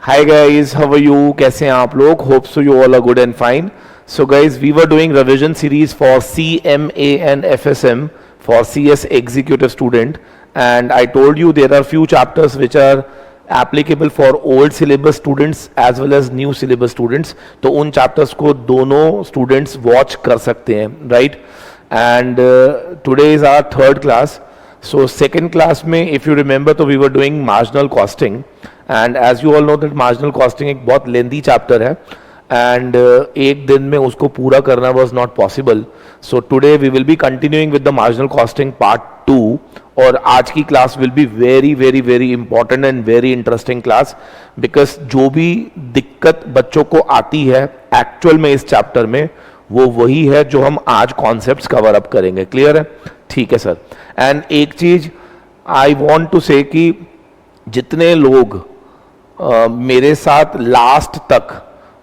Hi guys, how are you? कैसे हैं आप लोग? Hope so you all are good and fine. So guys, we were doing revision series for CMA and FSM for CS executive student, and I told you there are few chapters which are applicable for old syllabus students as well as new syllabus students. तो उन chapters को दोनों students watch कर सकते हैं, right? And today is our third class. So second class में if you remember तो we were doing marginal costing. And as you all know that marginal costing एक बहुत लेंदी चैप्टर है एंड एक दिन में उसको पूरा करना was not possible. So today we will be continuing with the marginal costing part 2 और आज की class will be very very very important and very interesting class because जो भी दिक्कत बच्चों को आती है एक्चुअल में इस चैप्टर में वो वही है जो हम आज कॉन्सेप्ट्स कवर अप करेंगे. क्लियर है? ठीक है सर. एंड एक चीज आई वॉन्ट टू से कि जितने लोग मेरे साथ लास्ट तक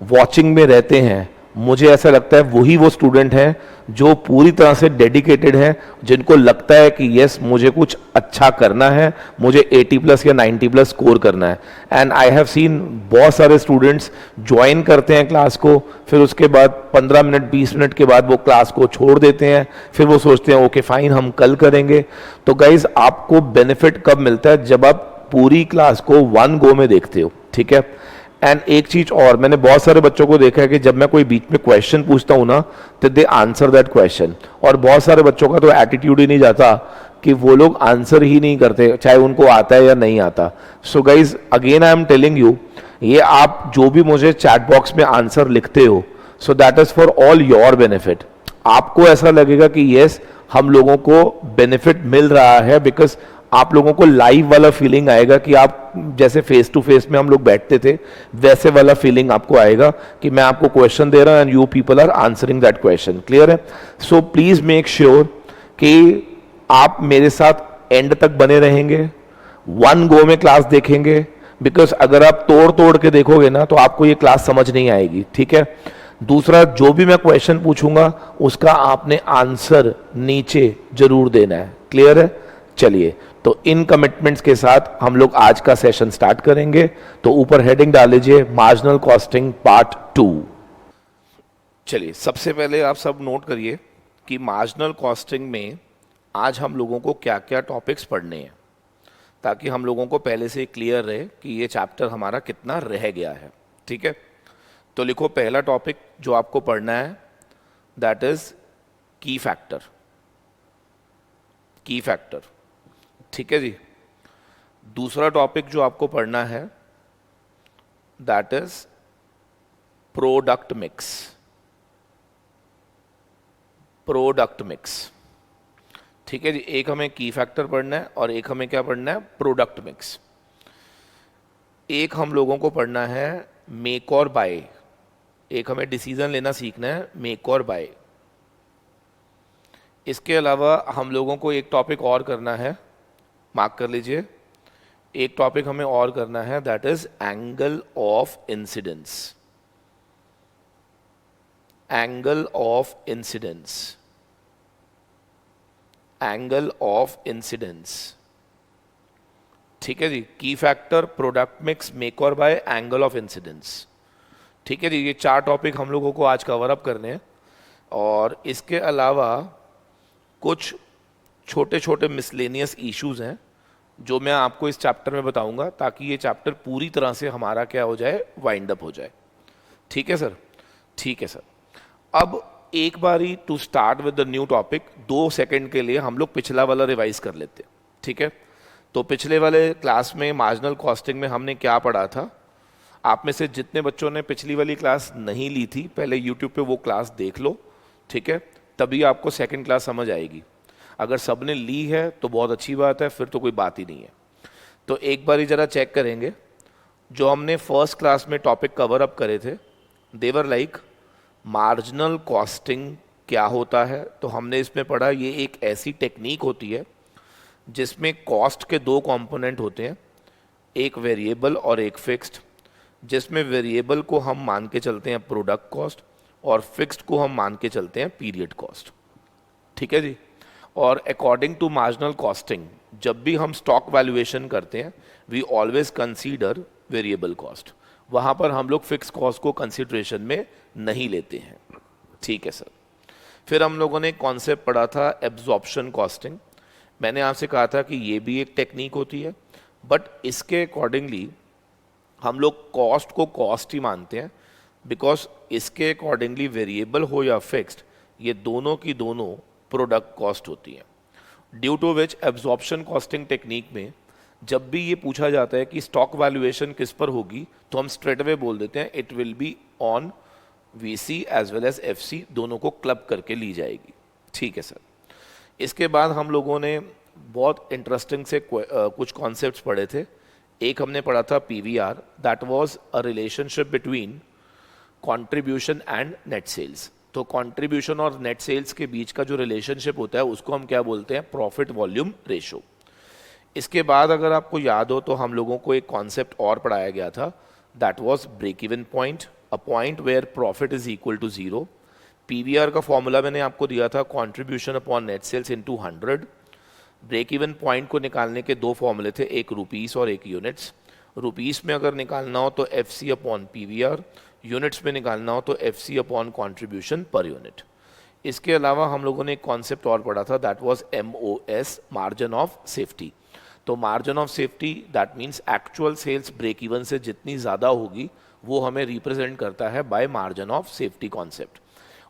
वॉचिंग में रहते हैं मुझे ऐसा लगता है वही वो स्टूडेंट हैं जो पूरी तरह से डेडिकेटेड हैं, जिनको लगता है कि यस मुझे कुछ अच्छा करना है, मुझे 80+ या 90+ स्कोर करना है. एंड आई हैव सीन बहुत सारे स्टूडेंट्स ज्वाइन करते हैं क्लास को, फिर उसके बाद 15 मिनट 20 मिनट के बाद वो क्लास को छोड़ देते हैं, फिर वो सोचते हैं ओके फाइन हम कल करेंगे. तो गाइज आपको बेनिफिट कब मिलता है? जब आप पूरी क्लास को वन गो में देखते हो. ठीक है. एंड एक चीज और, मैंने बहुत सारे बच्चों को देखा है कि जब मैं कोई बीच में क्वेश्चन पूछता हूं ना तो दे आंसर दैट क्वेश्चन, और बहुत सारे बच्चों का तो एटीट्यूड ही नहीं जाता कि वो लोग आंसर ही नहीं करते चाहे उनको आता है या नहीं आता. So guys again I am telling you, ये आप जो भी मुझे चैट बॉक्स में आंसर लिखते हो so that is for all your benefit. आपको ऐसा लगेगा कि यस हम लोगों को बेनिफिट मिल रहा है बिकॉज आप लोगों को लाइव वाला फीलिंग आएगा कि आप जैसे फेस टू फेस में हम लोग बैठते थे वैसे वाला फीलिंग आपको आएगा कि मैं आपको क्वेश्चन दे रहा हूं and you people are answering that question. Clear है? सो प्लीज मेक श्योर कि आप मेरे साथ एंड तक बने रहेंगे, वन गो में क्लास देखेंगे, बिकॉज अगर आप तोड़ तोड़ के देखोगे ना तो आपको ये क्लास समझ नहीं आएगी. ठीक है. दूसरा, जो भी मैं क्वेश्चन पूछूंगा उसका आपने आंसर नीचे जरूर देना है. क्लियर है? चलिए, तो इन कमिटमेंट्स के साथ हम लोग आज का सेशन स्टार्ट करेंगे. तो ऊपर हेडिंग डाल लीजिए मार्जिनल कॉस्टिंग पार्ट 2. चलिए, सबसे पहले आप सब नोट करिए कि मार्जिनल कॉस्टिंग में आज हम लोगों को क्या क्या टॉपिक्स पढ़ने हैं ताकि हम लोगों को पहले से क्लियर रहे कि ये चैप्टर हमारा कितना रह गया है. ठीक है. तो लिखो पहला टॉपिक जो आपको पढ़ना है दैट इज की फैक्टर. की फैक्टर. ठीक है जी. दूसरा टॉपिक जो आपको पढ़ना है that is product mix. Product mix. ठीक है जी. एक हमें की फैक्टर पढ़ना है और एक हमें क्या पढ़ना है? Product mix. एक हम लोगों को पढ़ना है मेक और बाय. एक हमें डिसीजन लेना सीखना है मेक और बाय. इसके अलावा हम लोगों को एक टॉपिक और करना है, मार्क कर लीजिए, एक टॉपिक हमें और करना है that is angle of incidence. Angle of incidence. Angle of incidence. ठीक है जी. की फैक्टर, प्रोडक्ट मिक्स, मेक और बाय, एंगल ऑफ इंसिडेंस. ठीक है जी. ये 4 टॉपिक हम लोगों को आज कवर अप करने हैं और इसके अलावा कुछ छोटे छोटे मिसलेनियस इश्यूज हैं जो मैं आपको इस चैप्टर में बताऊंगा ताकि ये चैप्टर पूरी तरह से हमारा क्या हो जाए? वाइंड अप हो जाए. ठीक है सर? ठीक है सर. अब एक बारी to start with the new topic 2 second के लिए हम लोग पिछला वाला रिवाइज कर लेते हैं. ठीक है. तो पिछले वाले क्लास में मार्जिनल कॉस्टिंग में हमने क्या पढ़ा था? आप में से जितने बच्चों ने पिछली वाली क्लास नहीं ली थी पहले यूट्यूब पे वो क्लास देख लो. ठीक है. तभी आपको सेकंड क्लास समझ आएगी. अगर सबने ली है तो बहुत अच्छी बात है, फिर तो कोई बात ही नहीं है. तो एक बार ही जरा चेक करेंगे जो हमने फर्स्ट क्लास में टॉपिक कवर अप करे थे. देवर लाइक मार्जिनल कॉस्टिंग क्या होता है. तो हमने इसमें पढ़ा ये एक ऐसी टेक्निक होती है जिसमें कॉस्ट के 2 कंपोनेंट होते हैं, एक वेरिएबल और एक फिक्स्ड. जिसमें वेरिएबल को हम मान के चलते हैं प्रोडक्ट कॉस्ट और फिक्स्ड को हम मान के चलते हैं पीरियड कॉस्ट. ठीक है जी. और अकॉर्डिंग टू मार्जिनल कॉस्टिंग जब भी हम स्टॉक वैल्यूएशन करते हैं we always consider variable cost. वहाँ पर हम लोग फिक्स कॉस्ट को कंसिडरेशन में नहीं लेते हैं। ठीक है सर। फिर हम लोगों ने कॉन्सेप्ट पढ़ा था एब्जॉर्प्शन कॉस्टिंग। मैंने आपसे कहा था कि ये भी एक टेक्निक होती है, बट इसके अकॉर्डिंगली हम लोग कॉस्ट को कॉस्ट ही मानते हैं, बिकॉज इसके अकॉर्डिंगली वेरिएबल हो या फिक्स्ड, ये दोनों की दोनों प्रोडक्ट कॉस्ट होती हैं। Due to which absorption costing technique में जब भी ये पूछा जाता है कि स्टॉक वैल्यूएशन किस पर होगी, तो हम स्ट्रेट अवे बोल देते हैं it will be on VC as well as FC, दोनों को क्लब करके ली जाएगी। ठीक है सर। इसके बाद हम लोगों ने बहुत इंटरेस्टिंग से कुछ कॉन्सेप्ट्स पढ़े थे। एक हमने पढ़ा था PVR, that was a relationship between contribution and net sales. तो कंट्रीब्यूशन और नेट सेल्स के बीच का जो रिलेशनशिप होता है उसको हम क्या बोलते हैं, प्रॉफिट वॉल्यूम रेशो। इसके बाद अगर आपको याद हो तो हम लोगों को एक कॉन्सेप्ट और पढ़ाया गया था, that was break even point, a point where profit is equal to zero. PVR का फॉर्मूला मैंने आपको दिया था, contribution upon net sales into 100। Break even point को निकालने के दो फॉर्मूले थे, एक रुपीस और एक यूनिट्स। रुपीस में अगर निकालना हो तो F C upon PVR, units में निकालना हो तो F C upon contribution per unit. इसके अलावा हम लोगों ने एक कॉन्सेप्ट और पढ़ा था, that was MOS, margin of safety. तो margin of safety that means actual sales break even से जितनी ज़्यादा होगी वो हमें रिप्रेजेंट करता है by margin of safety concept.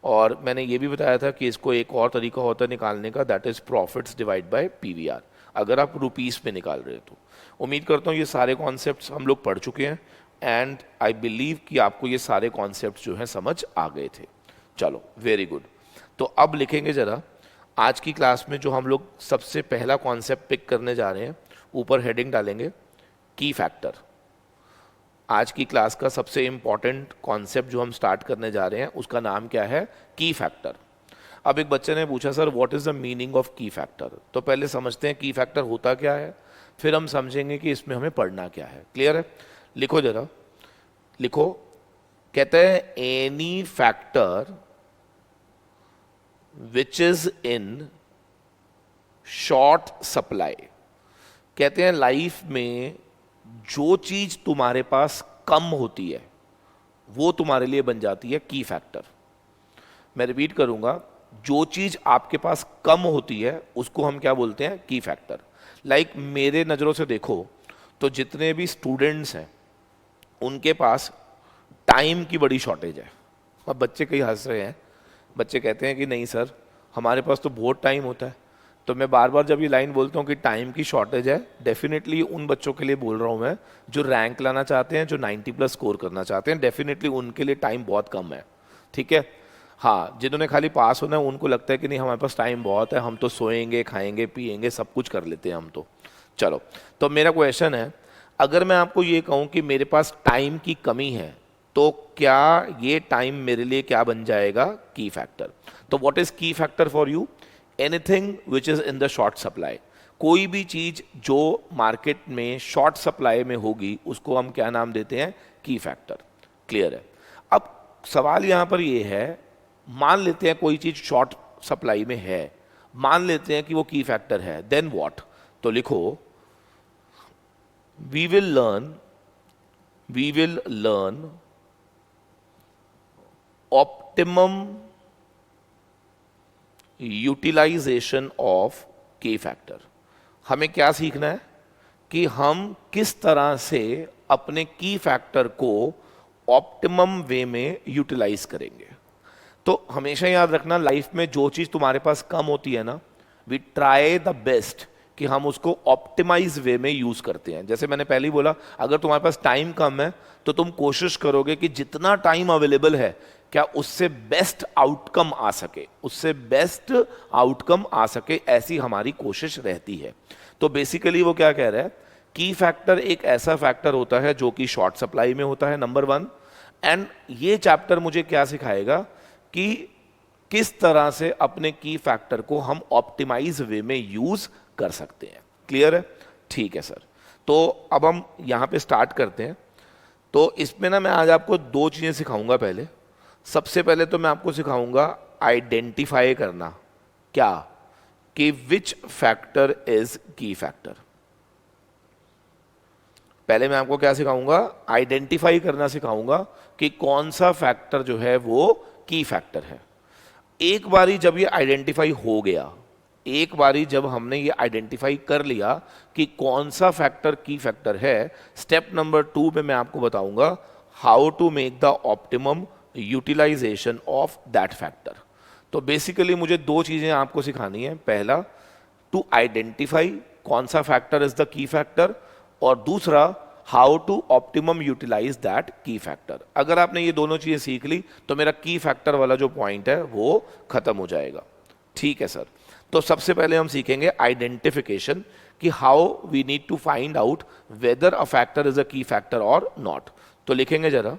और मैंने ये भी बताया था कि इसको एक और तरीका होता है निकालने का, that is profits divide by PVR, अगर आप रुपीस में निकाल रहे हो तो। उम्मीद करता हूँ ये सारे कॉन्सेप्ट्स हम लोग पढ़ चुके हैं, एंड आई बिलीव कि आपको ये सारे कॉन्सेप्ट्स जो हैं समझ आ गए थे। चलो वेरी गुड। तो अब लिखेंगे ज़रा आज की क्लास में जो हम लोग सबसे पहला कॉन्सेप्ट पिक करने जा रहे हैं, ऊपर हेडिंग डालेंगे की फैक्टर। आज की क्लास का सबसे इंपॉर्टेंट कॉन्सेप्ट जो हम स्टार्ट करने जा रहे हैं उसका नाम क्या है, की फैक्टर। अब एक बच्चे ने पूछा sir what is the meaning of key factor. तो पहले समझते हैं की फैक्टर होता क्या है, फिर हम समझेंगे कि इसमें हमें पढ़ना क्या है। क्लियर है? लिखो जरा, लिखो। कहते हैं any factor which is in short supply. कहते हैं लाइफ में जो चीज तुम्हारे पास कम होती है वो तुम्हारे लिए बन जाती है की फैक्टर। मैं रिपीट करूंगा, जो चीज आपके पास कम होती है उसको हम क्या बोलते हैं, की फैक्टर। लाइक मेरे नज़रों से देखो तो जितने भी स्टूडेंट्स हैं उनके पास टाइम की बड़ी शॉर्टेज है। अब बच्चे कई हंस रहे हैं, बच्चे कहते हैं कि नहीं सर हमारे पास तो बहुत टाइम होता है। तो मैं बार बार जब ये लाइन बोलता हूँ कि टाइम की शॉर्टेज है, डेफिनेटली उन बच्चों के लिए बोल रहा हूँ मैं जो रैंक लाना चाहते हैं, जो 90+ स्कोर करना चाहते हैं, डेफिनेटली उनके लिए टाइम बहुत कम है। ठीक है? हाँ, जिन्होंने खाली पास होना है उनको लगता है कि नहीं हमारे पास टाइम बहुत है, हम तो सोएंगे खाएंगे पिएंगे सब कुछ कर लेते हैं हम तो। चलो, तो मेरा क्वेश्चन है, अगर मैं आपको ये कहूँ कि मेरे पास टाइम की कमी है तो क्या ये टाइम मेरे लिए क्या बन जाएगा, की फैक्टर। तो what is key factor for you, anything which is in the short supply. कोई भी चीज जो मार्केट में शॉर्ट सप्लाई में होगी उसको हम क्या नाम देते हैं, की फैक्टर। क्लियर है? अब सवाल यहां पर ये है, मान लेते हैं कोई चीज शॉर्ट सप्लाई में है, मान लेते हैं कि वो की फैक्टर है, देन व्हाट। तो लिखो we will learn optimum utilization of key factor. हमें क्या सीखना है कि हम किस तरह से अपने की फैक्टर को ऑप्टिमम वे में यूटिलाइज करेंगे। तो हमेशा याद रखना, लाइफ में जो चीज तुम्हारे पास कम होती है ना, वी ट्राई द बेस्ट कि हम उसको ऑप्टिमाइज वे में यूज करते हैं। जैसे मैंने पहले ही बोला, अगर तुम्हारे पास टाइम कम है तो तुम कोशिश करोगे कि जितना टाइम अवेलेबल है क्या उससे बेस्ट आउटकम आ सके, उससे बेस्ट आउटकम आ सके, ऐसी हमारी कोशिश रहती है। तो बेसिकली वो क्या कह रहा है, की फैक्टर एक ऐसा फैक्टर होता है जो कि शॉर्ट सप्लाई में होता है, नंबर 1। एंड ये चैप्टर मुझे क्या सिखाएगा कि किस तरह से अपने की फैक्टर को हम ऑप्टिमाइज वे में यूज कर सकते हैं। क्लियर है? ठीक है सर। तो अब हम यहां पे स्टार्ट करते हैं। तो इसमें ना मैं आज आपको दो चीजें सिखाऊंगा। पहले, सबसे पहले तो मैं आपको सिखाऊंगा आइडेंटिफाई करना, क्या, कि विच फैक्टर इज की फैक्टर। पहले मैं आपको क्या सिखाऊंगा, आइडेंटिफाई करना सिखाऊंगा कि कौन सा फैक्टर जो है वो की फैक्टर है। एक बारी जब ये आइडेंटिफाई हो गया, एक बारी जब हमने ये आइडेंटिफाई कर लिया कि कौन सा फैक्टर की फैक्टर है, स्टेप नंबर 2 में मैं आपको बताऊंगा how to make the optimum utilization of that factor. तो बेसिकली मुझे दो चीजें आपको सिखानी है, पहला टू आइडेंटिफाई कौन सा factor is the key factor, और दूसरा how to optimum utilize that key factor. अगर आपने ये दोनों चीजें सीख ली तो मेरा की फैक्टर वाला जो पॉइंट है वो खत्म हो जाएगा। ठीक है सर, तो सबसे पहले हम सीखेंगे आइडेंटिफिकेशन कि how we need to find out whether a factor is a key factor or not. तो लिखेंगे जरा,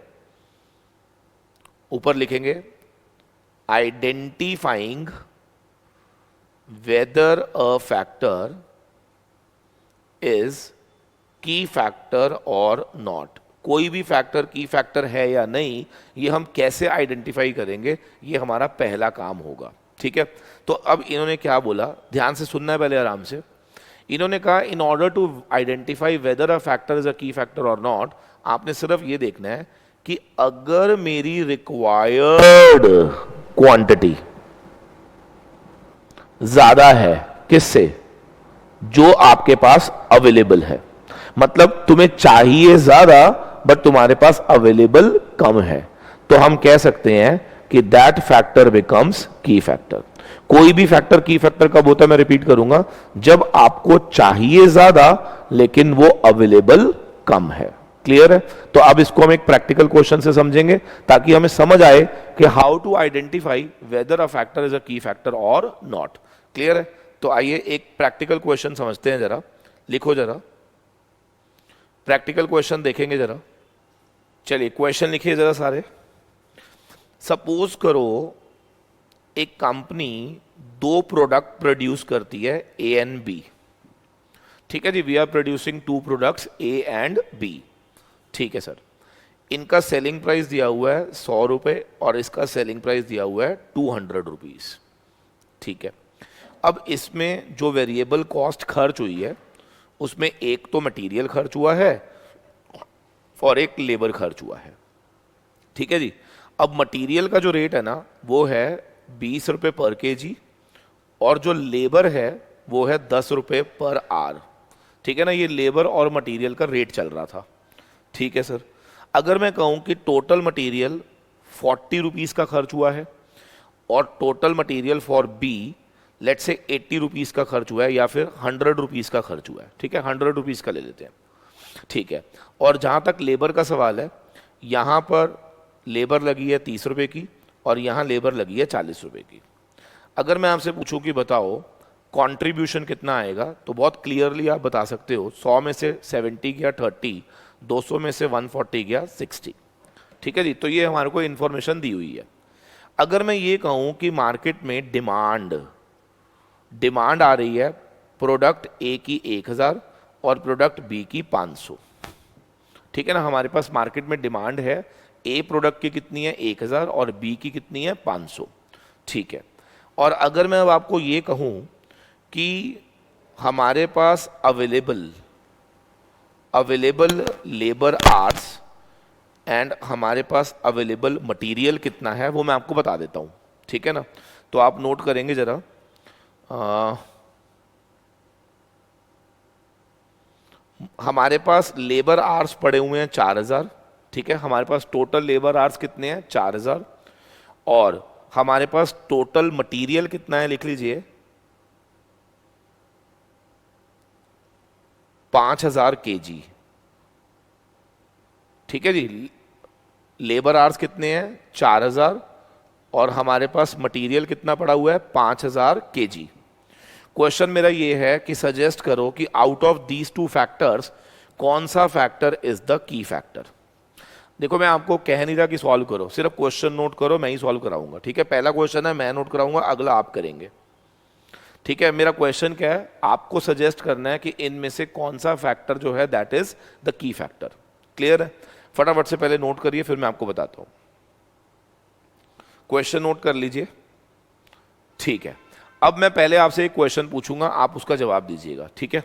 ऊपर लिखेंगे identifying whether a factor is key factor or not. कोई भी फैक्टर की फैक्टर है या नहीं, ये हम कैसे आइडेंटिफाई करेंगे, ये हमारा पहला काम होगा। ठीक है, तो अब इन्होंने क्या बोला, ध्यान से सुनना है पहले आराम से। इन्होंने कहा in order to identify whether a factor is a key factor or not, आपने सिर्फ ये देखना है कि अगर मेरी रिक्वायर्ड क्वांटिटी ज्यादा है, किससे, जो आपके पास अवेलेबल है, मतलब तुम्हें चाहिए ज्यादा बट तुम्हारे पास अवेलेबल कम है, तो हम कह सकते हैं कि that factor becomes key factor. कोई भी फैक्टर की फैक्टर कब होता है, मैं रिपीट करूंगा, जब आपको चाहिए ज्यादा लेकिन वो अवेलेबल कम है। क्लियर है? तो अब इसको हम एक प्रैक्टिकल क्वेश्चन से समझेंगे ताकि हमें समझ आए कि how to identify whether a factor is a key factor or not. Clear है? तो आइए एक प्रैक्टिकल क्वेश्चन समझते हैं जरा। लिखो जरा, प्रैक्टिकल क्वेश्चन देखेंगे जरा। चलिए क्वेश्चन लिखिए जरा सारे। सपोज करो एक कंपनी दो प्रोडक्ट प्रोड्यूस करती है, ए एंड बी। ठीक है जी, we are producing two products A and B. ठीक है सर, इनका सेलिंग प्राइस दिया हुआ है 100 रुपये और इसका सेलिंग प्राइस दिया हुआ है 200 रुपीज। ठीक है, अब इसमें जो वेरिएबल कॉस्ट खर्च हुई है उसमें एक तो मटेरियल खर्च हुआ है और एक लेबर खर्च हुआ है। ठीक है जी, अब मटेरियल का जो रेट है ना वो है 20 रुपये पर केजी और जो लेबर है वो है 10 रुपये पर आवर। ठीक है ना, ये लेबर और मटेरियल का रेट चल रहा था। ठीक है सर, अगर मैं कहूं कि टोटल मटेरियल 40 रुपीज़ का खर्च हुआ है और टोटल मटेरियल फॉर बी लेट से 80 रुपीज़ का खर्च हुआ है या फिर 100 रुपीज़ का खर्च हुआ है। ठीक है, 100 रुपीज़ का ले लेते हैं। ठीक है, और जहाँ तक लेबर का सवाल है, यहाँ पर लेबर लगी है 30 रुपये की और यहाँ लेबर लगी है 40 रुपये की। अगर मैं आपसे पूछूं कि बताओ कंट्रीब्यूशन कितना आएगा, तो बहुत क्लियरली आप बता सकते हो 100 में से 70 गया 30, 200 में से 140 गया 60। ठीक है जी, तो ये हमारे को इन्फॉर्मेशन दी हुई है। अगर मैं ये कहूँ कि मार्केट में डिमांड आ रही है प्रोडक्ट ए की 1000 और प्रोडक्ट बी की 500। ठीक है ना, हमारे पास मार्केट में डिमांड है, ए प्रोडक्ट की कितनी है 1000 और बी की कितनी है 500। ठीक है, और अगर मैं अब आपको ये कहूँ कि हमारे पास अवेलेबल लेबर आवर्स एंड हमारे पास अवेलेबल मटेरियल कितना है वो मैं आपको बता देता हूँ। ठीक है ना, तो आप नोट करेंगे जरा। हमारे पास लेबर आवर्स पड़े हुए हैं 4000। ठीक है, हमारे पास टोटल लेबर आवर्स कितने हैं 4000 और हमारे पास टोटल मटेरियल कितना है, लिख लीजिए 5000 केजी। ठीक है जी, लेबर आवर्स कितने हैं 4000 और हमारे पास मटेरियल कितना पड़ा हुआ है 5000 केजी। क्वेश्चन मेरा ये है कि सजेस्ट करो कि out of these two factors कौन सा factor is the key factor. देखो मैं आपको कह नहीं रहा कि सॉल्व करो, सिर्फ क्वेश्चन नोट करो, मैं ही सॉल्व कराऊंगा। ठीक है, पहला क्वेश्चन है मैं नोट कराऊंगा, अगला आप करेंगे। ठीक है, मेरा क्वेश्चन क्या है, आपको सजेस्ट करना है कि इनमें से कौन सा फैक्टर जो है that is the key factor. Clear है? फटाफट से पहले नोट करिए फिर मैं आपको बताता हूं। क्वेश्चन नोट कर लीजिए। ठीक है, अब मैं पहले आपसे एक क्वेश्चन पूछूंगा, आप उसका जवाब दीजिएगा। ठीक है,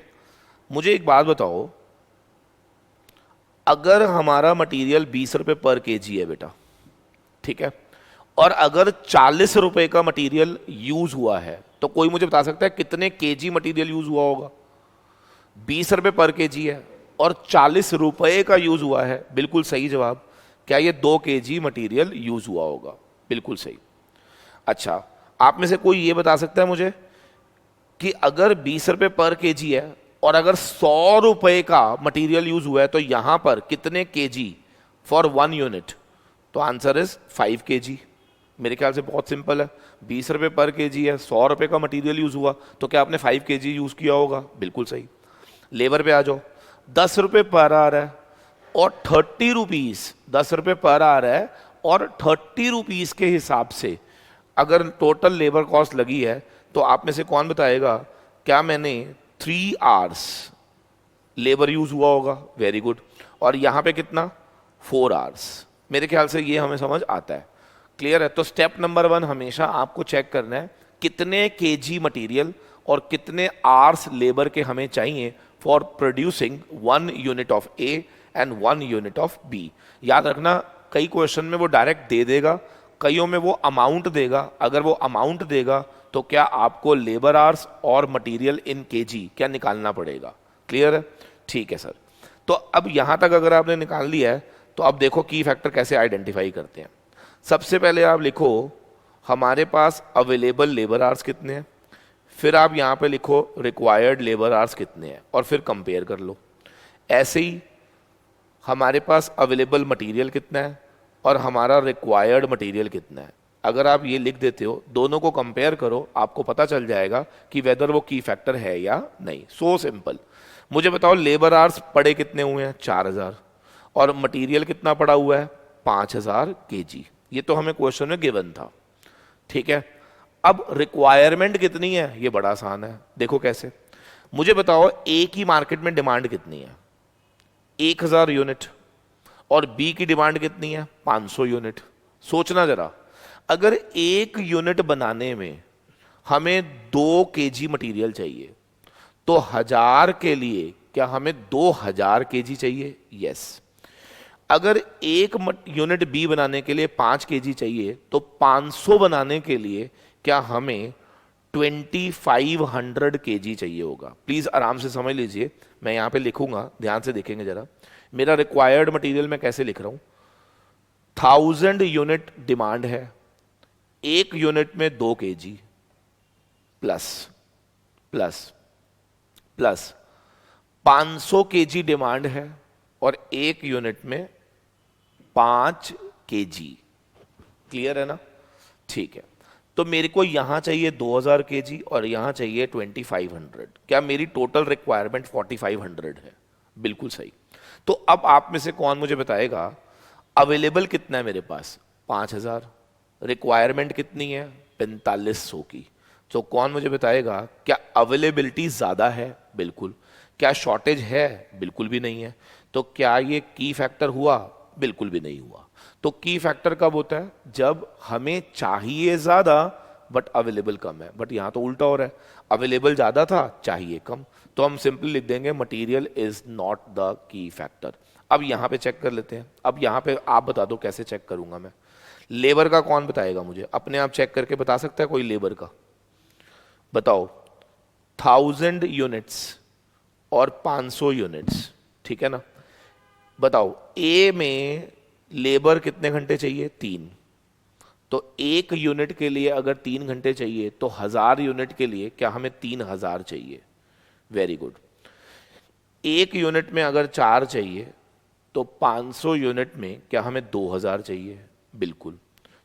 मुझे एक बात बताओ, अगर हमारा मटेरियल 20 रुपए पर केजी है बेटा, ठीक है, और अगर 40 रुपए का मटेरियल यूज हुआ है, तो कोई मुझे बता सकता है कितने केजी मटेरियल यूज हुआ होगा? 20 रुपए पर केजी है और 40 रुपए का यूज हुआ है, बिल्कुल सही जवाब। क्या ये 2 केजी मटेरियल यूज हुआ होगा? बिल्कुल सही। अच्छा, आप में से कोई ये बता सकता है मुझे कि अगर 20 रुपए पर केजी है और अगर 100 रुपए का मटेरियल यूज हुआ है, तो यहां पर कितने केजी फॉर 1 यूनिट? तो आंसर इज 5 केजी। मेरे ख्याल से बहुत सिंपल है। 20 रुपए पर केजी है, 100 रुपए का मटेरियल यूज हुआ, तो क्या आपने 5 केजी यूज किया होगा? बिल्कुल सही। लेबर पे आ जाओ। 10 रुपए पर आ रहा है और 30 रुपीज, 10 रुपए पर आ रहा है और 30 रुपीज के हिसाब से अगर टोटल लेबर कॉस्ट लगी है, तो आप में से कौन बताएगा क्या मैंने 3 आवर्स लेबर यूज हुआ होगा? Very good. और यहां पे कितना? 4 आवर्स। मेरे ख्याल से ये हमें समझ आता है। क्लियर है? तो स्टेप नंबर 1 हमेशा आपको चेक करना है कितने केजी मटेरियल और कितने आवर्स लेबर के हमें चाहिए for producing 1 unit of A and 1 unit of B. याद रखना, कई क्वेश्चन में वो डायरेक्ट दे देगा, कईयों में वो अमाउंट देगा। अगर वो अमाउंट देगा तो क्या आपको लेबर आवर्स और मटेरियल इन केजी क्या निकालना पड़ेगा? क्लियर है? ठीक है सर। तो अब यहां तक अगर आपने निकाल लिया है, तो अब देखो की फैक्टर कैसे आइडेंटिफाई करते हैं। सबसे पहले आप लिखो हमारे पास अवेलेबल लेबर आवर्स कितने हैं, फिर आप यहां पे लिखो रिक्वायर्ड लेबर आवर्स कितने हैं और फिर कंपेयर कर लो। ऐसे ही हमारे पास अवेलेबल मटेरियल कितना है और हमारा रिक्वायर्ड मटेरियल कितना है। अगर आप ये लिख देते हो, दोनों को कंपेयर करो, आपको पता चल जाएगा कि वेदर वो की फैक्टर है या नहीं। So simple. मुझे बताओ लेबर आवर्स पड़े कितने हुए हैं? 4000। और मटेरियल कितना पड़ा हुआ है? 5000 केजी। ये तो हमें क्वेश्चन में गिवन था, ठीक है। अब रिक्वायरमेंट कितनी है? ये बड़ा आसान है। देखो कैसे। मुझे बताओ ए की मार्केट में डिमांड कितनी है? 1000 यूनिट। और बी की डिमांड कितनी है? 500 यूनिट। सोचना जरा, अगर 1 यूनिट बनाने में हमें 2 केजी मटेरियल चाहिए, तो 1000 के लिए क्या हमें 2000 केजी चाहिए? यस। अगर 1 यूनिट बी बनाने के लिए 5 केजी चाहिए, तो 500 बनाने के लिए क्या हमें 2500 केजी चाहिए होगा? प्लीज आराम से समझ लीजिए, मैं यहां पे लिखूंगा, ध्यान से देखेंगे जरा। मेरा रिक्वायर्ड मटेरियल मैं कैसे लिख रहा हूं? 1000 यूनिट डिमांड है, 1 यूनिट में 2 KG plus plus plus 500 KG demand है और 1 यूनिट में 5 केजी। क्लियर है ना? ठीक है। तो मेरे को यहां चाहिए 2000 केजी और यहां चाहिए 2500। क्या मेरी टोटल रिक्वायरमेंट 4500 है? बिल्कुल सही। तो अब आप में से कौन मुझे बताएगा अवेलेबल कितना है मेरे पास? 5000। रिक्वायरमेंट कितनी है? 4500 की। तो कौन मुझे बताएगा क्या अवेलेबिलिटी ज्यादा है? बिल्कुल। क्या शॉर्टेज है? बिल्कुल भी नहीं है। तो क्या ये की फैक्टर हुआ? बिल्कुल भी नहीं हुआ। तो की फैक्टर कब होता है? जब हमें चाहिए ज्यादा बट अवेलेबल कम है। बट यहां तो उल्टा हो रहा है, अवेलेबल ज्यादा था, चाहिए कम। तो हम सिंपली लिख देंगे material is not the key factor. अब यहां पे चेक कर लेते हैं। अब यहां पे आप बता दो कैसे चेक करूंगा मैं। लेबर का कौन बताएगा मुझे? अपने आप चेक करके बता सकता है कोई लेबर का? बताओ। 1000 यूनिट्स और 500 यूनिट्स, ठीक है ना। बताओ ए में लेबर कितने घंटे चाहिए? 3। तो 1 यूनिट के लिए अगर 3 घंटे चाहिए, तो 1000 यूनिट के लिए क्या हमें 3000 चाहिए? Very good. 1 यूनिट में अगर 4 चाहिए, तो 500 यूनिट में क्या हमें 2000 चाहिए? बिल्कुल।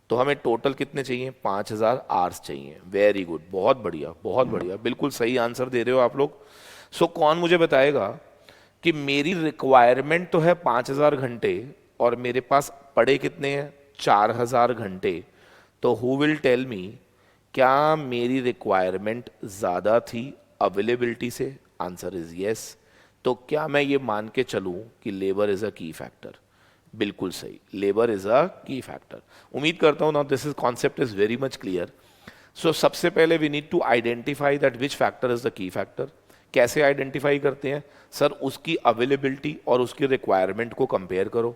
तो हमें टोटल कितने चाहिए? 5000 आवर्स चाहिए। वेरी गुड, बहुत बढ़िया, बहुत बढ़िया, बिल्कुल सही आंसर दे रहे हो आप लोग। सो कौन मुझे बताएगा कि मेरी रिक्वायरमेंट तो है 5000 घंटे और मेरे पास पड़े कितने हैं? 4000 घंटे। तो हु विल टेल मी क्या मेरी रिक्वायरमेंट ज्यादा थी अवेलेबिलिटी से? Answer is yes. तो क्या मैं ये मान के चलूं कि labour is a key factor? बिल्कुल सही, labour is a key factor. उम्मीद करता हूं now this is concept is very much clear. So सबसे पहले we need to identify that which factor is the key factor. कैसे आइडेंटिफाई करते हैं सर? उसकी अवेलेबिलिटी और उसकी रिक्वायरमेंट को कंपेयर करो।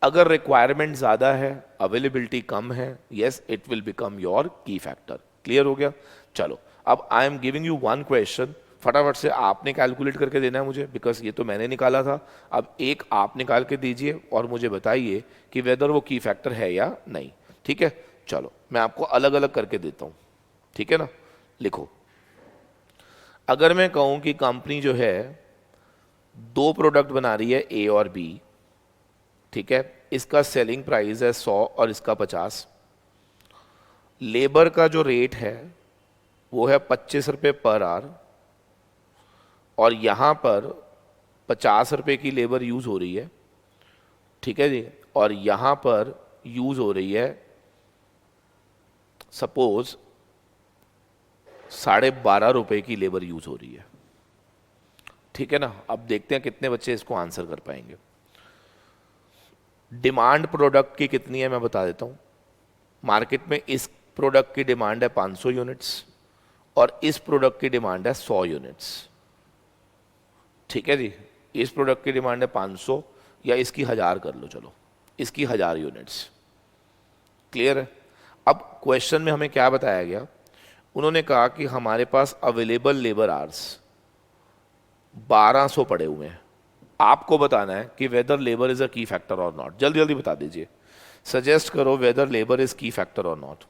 अगर रिक्वायरमेंट ज़्यादा है, अवेलेबिलिटी कम है, yes it will become your key factor. Clear हो गया? चलो अब आई am giving you one question, फटाफट से आपने कैलकुलेट करके देना है मुझे, बिकॉज ये तो मैंने निकाला था। अब एक आप निकाल के दीजिए और मुझे बताइए कि वेदर वो की फैक्टर है या नहीं। ठीक है, चलो मैं आपको अलग अलग करके देता हूँ। ठीक है ना, लिखो। अगर मैं कहूँ कि कंपनी जो है दो प्रोडक्ट बना रही है, ए और बी, ठीक है, इसका सेलिंग प्राइस है 100 और इसका 50, लेबर का जो रेट है वो है 25 रुपये पर आवर, और यहाँ पर 50 रुपये की लेबर यूज़ हो रही है, ठीक है जी, और यहाँ पर यूज़ हो रही है सपोज 12.5 रुपये की लेबर यूज़ हो रही है। ठीक है ना, अब देखते हैं कितने बच्चे इसको आंसर कर पाएंगे। डिमांड प्रोडक्ट की कितनी है मैं बता देता हूँ। मार्केट में इस प्रोडक्ट की डिमांड है 500 यूनिट्स और इस प्रोडक्ट की डिमांड है 100 यूनिट्स। ठीक है जी, इस प्रोडक्ट की डिमांड है 500 या इसकी 1000 कर लो, चलो इसकी 1000 यूनिट्स। क्लियर है? अब क्वेश्चन में हमें क्या बताया गया? उन्होंने कहा कि हमारे पास अवेलेबल लेबर आवर्स 1200 पड़े हुए हैं। आपको बताना है कि weather labour is a key factor or not. जल्दी जल्दी बता दीजिए, सजेस्ट करो weather labour is key factor or not.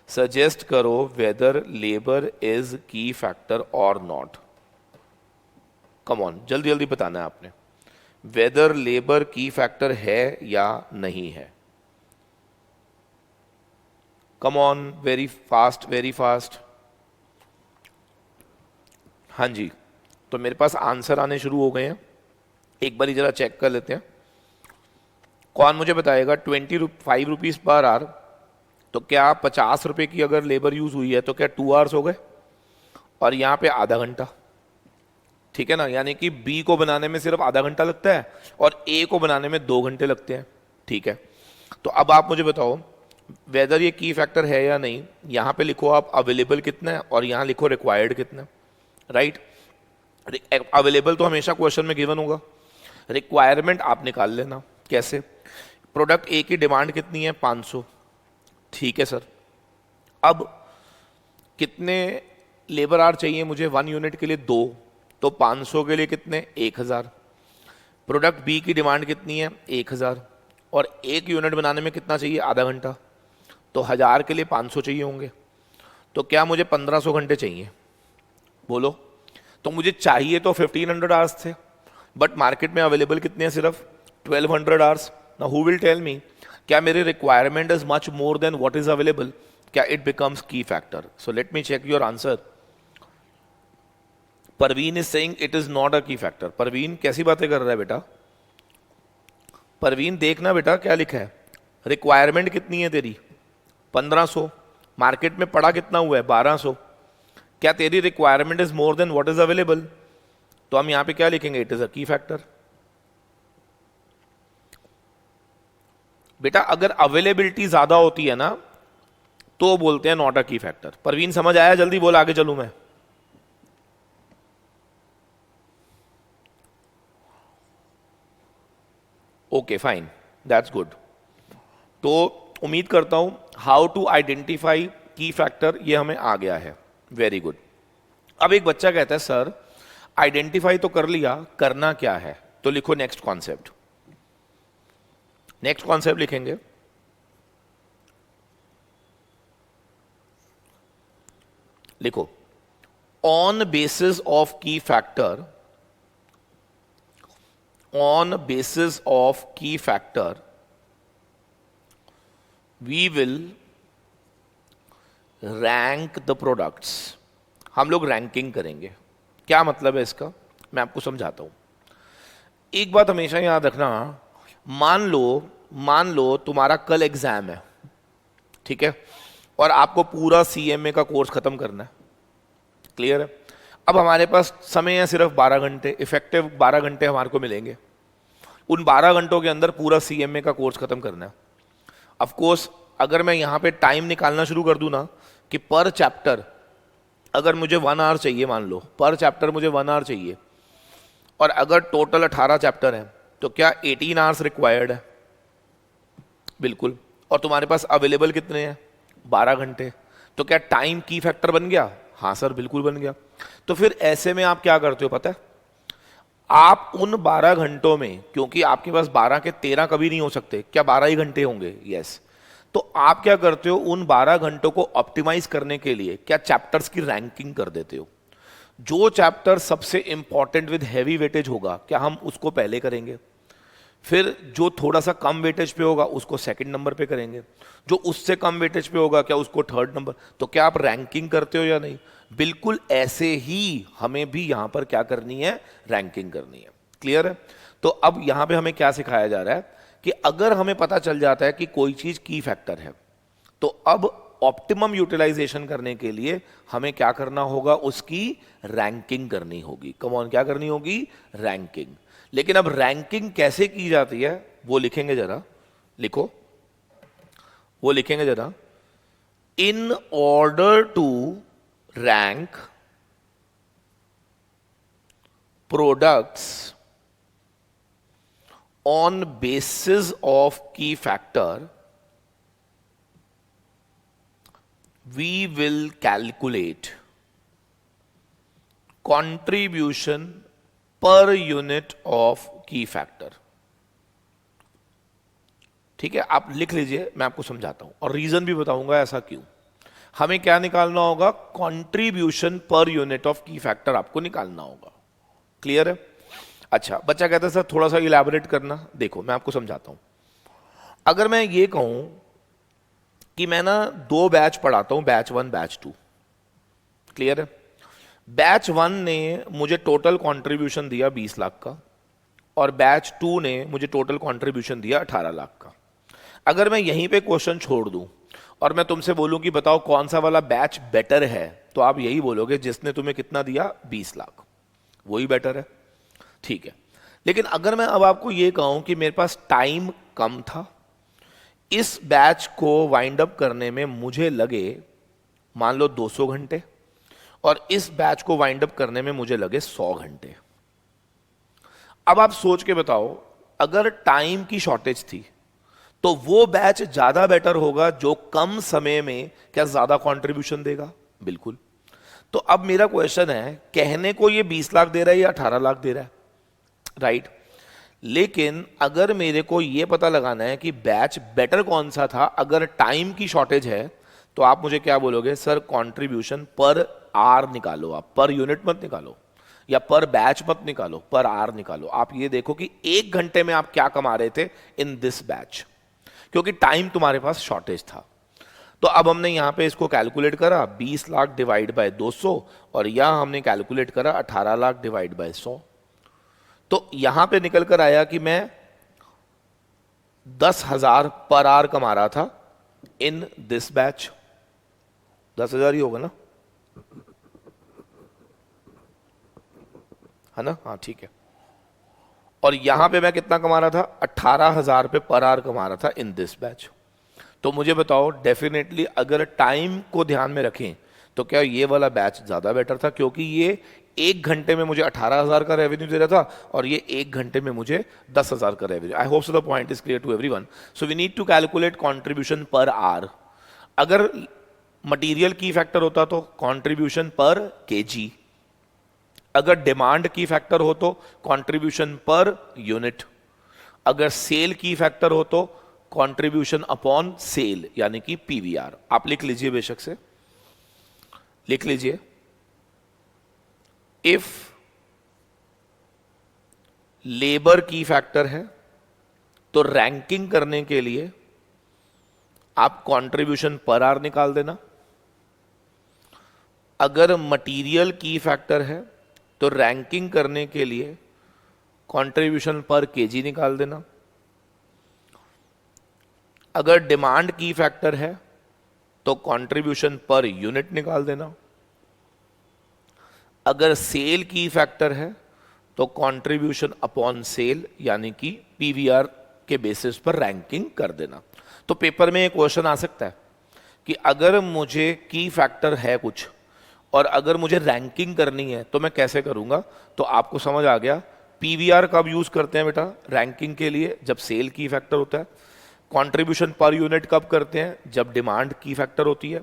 Suggest करो weather labour is key factor or not. Come on, जल्दी जल्दी बताना है आपने, वेदर लेबर की फैक्टर है या नहीं है। कम on, very fast very fast. हाँ जी, तो मेरे पास आंसर आने शुरू हो गए हैं। एक बार जरा चेक कर लेते हैं। कौन मुझे बताएगा 25 रुपीज़ पर आवर, तो क्या 50 रुपये की अगर लेबर यूज़ हुई है तो क्या 2 आवर्स हो गए, और यहाँ पे आधा घंटा। ठीक है ना, यानी कि बी को बनाने में सिर्फ आधा घंटा लगता है और ए को बनाने में 2 घंटे लगते हैं। ठीक है, तो अब आप मुझे बताओ वेदर ये की फैक्टर है या नहीं। यहाँ पे लिखो आप अवेलेबल कितना है और यहाँ लिखो रिक्वायर्ड कितना है। राइट, अवेलेबल तो हमेशा क्वेश्चन में गिवन होगा, रिक्वायरमेंट आप निकाल लेना। कैसे? प्रोडक्ट ए की डिमांड कितनी है? 500। ठीक है सर, अब कितने लेबर आवर चाहिए मुझे 1 यूनिट के लिए? 2, तो 500 के लिए कितने? 1000। प्रोडक्ट बी की डिमांड कितनी है? 1000, और 1 यूनिट बनाने में कितना चाहिए? आधा घंटा, तो 1000 के लिए 500 चाहिए होंगे, तो क्या मुझे 1500 घंटे चाहिए? बोलो। तो मुझे चाहिए तो 1500 आवर्स थे, बट मार्केट में अवेलेबल कितने हैं? सिर्फ 1200 hours. Now who will tell me, क्या मेरी requirement is much more than what is available? क्या it becomes key factor? So let me check your answer. Parveen is saying it is not a key factor. Parveen कैसी बातें कर रहा है बेटा? परवीन देखना बेटा क्या लिखा है। रिक्वायरमेंट कितनी है तेरी? 1500। मार्केट में पड़ा कितना हुआ है? 1200। क्या तेरी requirement is more than what is available? तो हम यहां पे क्या लिखेंगे? It is a key factor. बेटा अगर अवेलेबिलिटी ज्यादा होती है ना तो बोलते हैं not a key factor. Parveen समझ आया? जल्दी बोल, आगे चलूं मैं। Okay fine, that's good. तो उम्मीद करता हूं हाउ टू आइडेंटिफाई की फैक्टर ये हमें आ गया है। Very good. अब एक बच्चा कहता है सर आइडेंटिफाई तो कर लिया, करना क्या है? तो लिखो नेक्स्ट कॉन्सेप्ट। नेक्स्ट कॉन्सेप्ट लिखेंगे, लिखो on basis of key factor, on basis of key factor we will rank the products। हम लोग रैंकिंग करेंगे। क्या मतलब है इसका? मैं आपको समझाता हूं। एक बात हमेशा याद रखना, मान लो तुम्हारा कल एग्जाम है, ठीक है, और आपको पूरा सीएमए का कोर्स खत्म करना है। क्लियर है? अब हमारे पास समय है सिर्फ 12 घंटे, इफेक्टिव 12 घंटे हमारे को मिलेंगे। उन 12 घंटों के अंदर पूरा सीएमए का कोर्स खत्म करना है। ऑफ कोर्स अगर मैं यहाँ पे टाइम निकालना शुरू कर दूं ना कि पर चैप्टर अगर मुझे 1 आवर चाहिए, मान लो पर चैप्टर मुझे 1 आवर चाहिए, और अगर टोटल 18 चैप्टर है तो क्या 18 आवर्स रिक्वायर्ड है? बिल्कुल। और तुम्हारे पास अवेलेबल कितने हैं? 12 घंटे। तो क्या टाइम की फैक्टर बन गया? हाँ सर बिल्कुल बन गया। तो फिर ऐसे में आप क्या करते हो पता है, आप उन 12 घंटों में, क्योंकि आपके पास 12 के 13 कभी नहीं हो सकते, क्या 12 ही घंटे होंगे? यस। तो आप क्या करते हो, उन 12 घंटों को ऑप्टिमाइज करने के लिए क्या चैप्टर्स की रैंकिंग कर देते हो। जो चैप्टर सबसे इंपॉर्टेंट विद हैवी वेटेज होगा क्या हम उसको पहले करेंगे, फिर जो थोड़ा सा कम वेटेज पे होगा उसको सेकंड नंबर पे करेंगे, जो उससे कम वेटेज पे होगा क्या उसको थर्ड नंबर। तो क्या आप रैंकिंग करते हो या नहीं? बिल्कुल ऐसे ही हमें भी यहां पर क्या करनी है, रैंकिंग करनी है। क्लियर है? तो अब यहां पे हमें क्या सिखाया जा रहा है कि अगर हमें पता चल जाता है कि कोई चीज की फैक्टर है, तो अब ऑप्टिमम यूटिलाइजेशन करने के लिए हमें क्या करना होगा, उसकी रैंकिंग करनी होगी। कम ऑन, क्या करनी होगी? रैंकिंग। लेकिन अब रैंकिंग कैसे की जाती है वो लिखेंगे जरा, लिखो, वो लिखेंगे जरा। In order to rank products on basis of key factor, we will calculate contribution per unit of key factor। ठीक है, आप लिख लीजिए, मैं आपको समझाता हूं और रीजन भी बताऊंगा ऐसा क्यों। हमें क्या निकालना होगा? Contribution per unit of key factor आपको निकालना होगा। क्लियर है? अच्छा, बच्चा कहता है सर थोड़ा सा इलैबोरेट करना। देखो मैं आपको समझाता हूं। अगर मैं ये कहूं कि मैं ना 2 बैच पढ़ाता हूं, बैच 1 बैच 2। क्लियर है? बैच 1 ने मुझे टोटल कंट्रीब्यूशन दिया 20 लाख का, और बैच 2 ने मुझे टोटल कंट्रीब्यूशन दिया 18 लाख का। अगर मैं यहीं पे क्वेश्चन छोड़ दूं और मैं तुमसे बोलूं कि बताओ कौन सा वाला बैच बेटर है, तो आप यही बोलोगे जिसने तुम्हें कितना दिया, 20 लाख, वही बेटर है। ठीक है। लेकिन अगर मैं अब आपको यह कहूं कि मेरे पास टाइम कम था, इस बैच को वाइंड अप करने में मुझे लगे मान लो 200 घंटे, और इस बैच को वाइंड अप करने में मुझे लगे 100 घंटे। अब आप सोच के बताओ, अगर टाइम की शॉर्टेज थी तो वो बैच ज्यादा बेटर होगा जो कम समय में क्या ज्यादा कंट्रीब्यूशन देगा? बिल्कुल। तो अब मेरा क्वेश्चन है, कहने को ये 20 लाख दे रहा है या 18 लाख दे रहा है, राइट? लेकिन अगर मेरे को यह पता लगाना है कि बैच बेटर कौन सा था अगर टाइम की शॉर्टेज है, तो आप मुझे क्या बोलोगे? सर कंट्रीब्यूशन पर आर निकालो, आप पर यूनिट मत निकालो या पर बैच मत निकालो, पर आर निकालो। आप ये देखो कि 1 घंटे में आप क्या कमा रहे थे इन दिस बैच, क्योंकि टाइम तुम्हारे पास शॉर्टेज था। तो अब हमने यहां पे इसको कैलकुलेट करा, 20 लाख डिवाइड बाय 200, और यहां हमने कैलकुलेट करा 18 लाख डिवाइड बाय 100। तो यहां पे निकल कर आया कि मैं 10,000 पर आवर कमा रहा था इन दिस बैच। 10,000 ही होगा ना, है ना? हाँ ठीक है। और यहां पे मैं कितना कमा रहा था? 18,000 पे पर आवर कमा रहा था इन दिस बैच। तो मुझे बताओ, डेफिनेटली अगर टाइम को ध्यान में रखें तो क्या ये वाला बैच ज्यादा बेटर था, क्योंकि ये 1 घंटे में मुझे 18,000 का रेवेन्यू दे रहा था और ये 1 घंटे में मुझे 10,000 का revenue. I hope so the point is clear to everyone. So we need to calculate contribution per hour. अगर मटेरियल की फैक्टर होता तो कंट्रीब्यूशन पर केजी, अगर डिमांड की फैक्टर हो तो कंट्रीब्यूशन पर यूनिट, अगर सेल की फैक्टर हो तो कंट्रीब्यूशन अपॉन सेल यानी कि पीवीआर। आप लिख लीजिए, बेशक से लिख लीजिए। इफ लेबर की फैक्टर है तो रैंकिंग करने के लिए आप कंट्रीब्यूशन पर आवर निकाल देना। अगर मटेरियल की फैक्टर है तो रैंकिंग करने के लिए कंट्रीब्यूशन पर केजी निकाल देना। अगर डिमांड की फैक्टर है तो कंट्रीब्यूशन पर यूनिट निकाल देना। अगर सेल की फैक्टर है तो कंट्रीब्यूशन अपॉन सेल यानी कि पीवीआर के बेसिस पर रैंकिंग कर देना। तो पेपर में एक क्वेश्चन आ सकता है कि अगर मुझे की फैक्टर है कुछ और अगर मुझे रैंकिंग करनी है तो मैं कैसे करूंगा, तो आपको समझ आ गया। पीवीआर कब यूज करते हैं बेटा रैंकिंग के लिए, जब सेल की फैक्टर होता है। कंट्रीब्यूशन पर यूनिट कब करते हैं, जब डिमांड की फैक्टर होती है।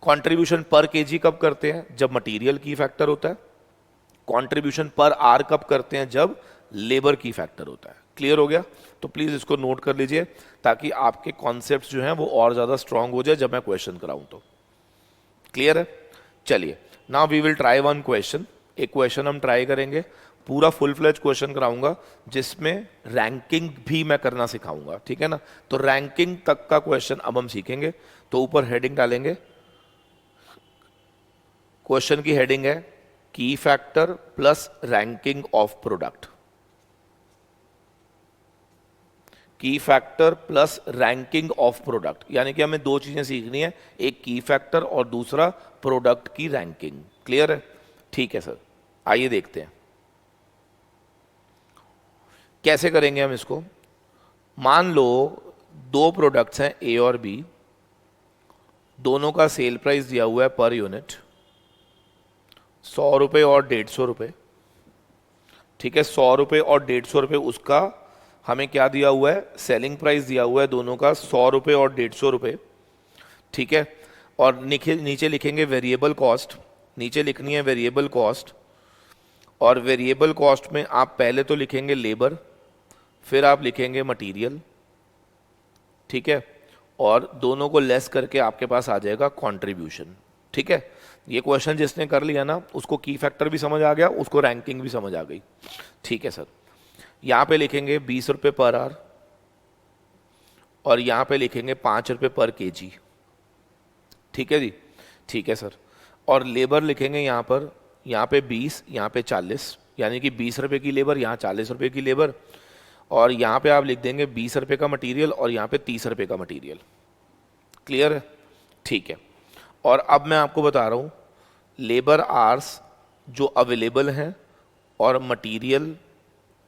कंट्रीब्यूशन पर केजी कब करते हैं, जब मटेरियल की फैक्टर होता है। कंट्रीब्यूशन पर आर कब करते हैं, जब लेबर की फैक्टर होता है। क्लियर हो गया? तो प्लीज इसको नोट कर लीजिए ताकि आपके कॉन्सेप्ट्स जो हैं वो और ज्यादा स्ट्रांग हो जाए जब मैं क्वेश्चन कराऊं तो। क्लियर है? चलिए, now we will try one question. एक क्वेश्चन हम ट्राई करेंगे, पूरा फुल फ्लेज क्वेश्चन कराऊंगा जिसमें रैंकिंग भी मैं करना सिखाऊंगा, ठीक है ना। तो रैंकिंग तक का क्वेश्चन अब हम सीखेंगे। तो ऊपर हेडिंग डालेंगे, क्वेश्चन की हेडिंग है key factor plus ranking of product. Key factor plus ranking of product, यानी कि हमें दो चीजें सीखनी है, एक की फैक्टर और दूसरा प्रोडक्ट की रैंकिंग। क्लियर है? ठीक है सर, आइए देखते हैं कैसे करेंगे हम इसको। मान लो दो प्रोडक्ट्स हैं ए और बी, दोनों का सेल प्राइस दिया हुआ है पर यूनिट 100 रुपये और 150 रुपये। ठीक है, 100 रुपये और 150 रुपये उसका हमें क्या दिया हुआ है, सेलिंग प्राइस दिया हुआ है दोनों का 100 रुपये और 150 रुपये। ठीक है, और नीचे लिखेंगे वेरिएबल कॉस्ट, नीचे लिखनी है वेरिएबल कॉस्ट। और वेरिएबल कॉस्ट में आप पहले तो लिखेंगे लेबर, फिर आप लिखेंगे मटेरियल। ठीक है, और दोनों को लेस करके आपके पास आ जाएगा कंट्रीब्यूशन। ठीक है, ये क्वेश्चन जिसने कर लिया ना उसको की फैक्टर भी समझ आ गया, उसको रैंकिंग भी समझ आ गई। ठीक है सर, यहां पे लिखेंगे 20 रुपये पर आवर और यहां पे लिखेंगे 5 रुपये पर केजी। ठीक है जी, ठीक है सर। और लेबर लिखेंगे यहाँ पे 20, यहाँ पे 40, यानी कि 20 रुपये की लेबर, यहाँ 40 रुपये की लेबर। और यहाँ पे आप लिख देंगे 20 रुपये का मटेरियल और यहाँ पे 30 रुपये का मटेरियल। क्लियर है? ठीक है, और अब मैं आपको बता रहा हूँ लेबर आवर्स जो अवेलेबल हैं और मटेरियल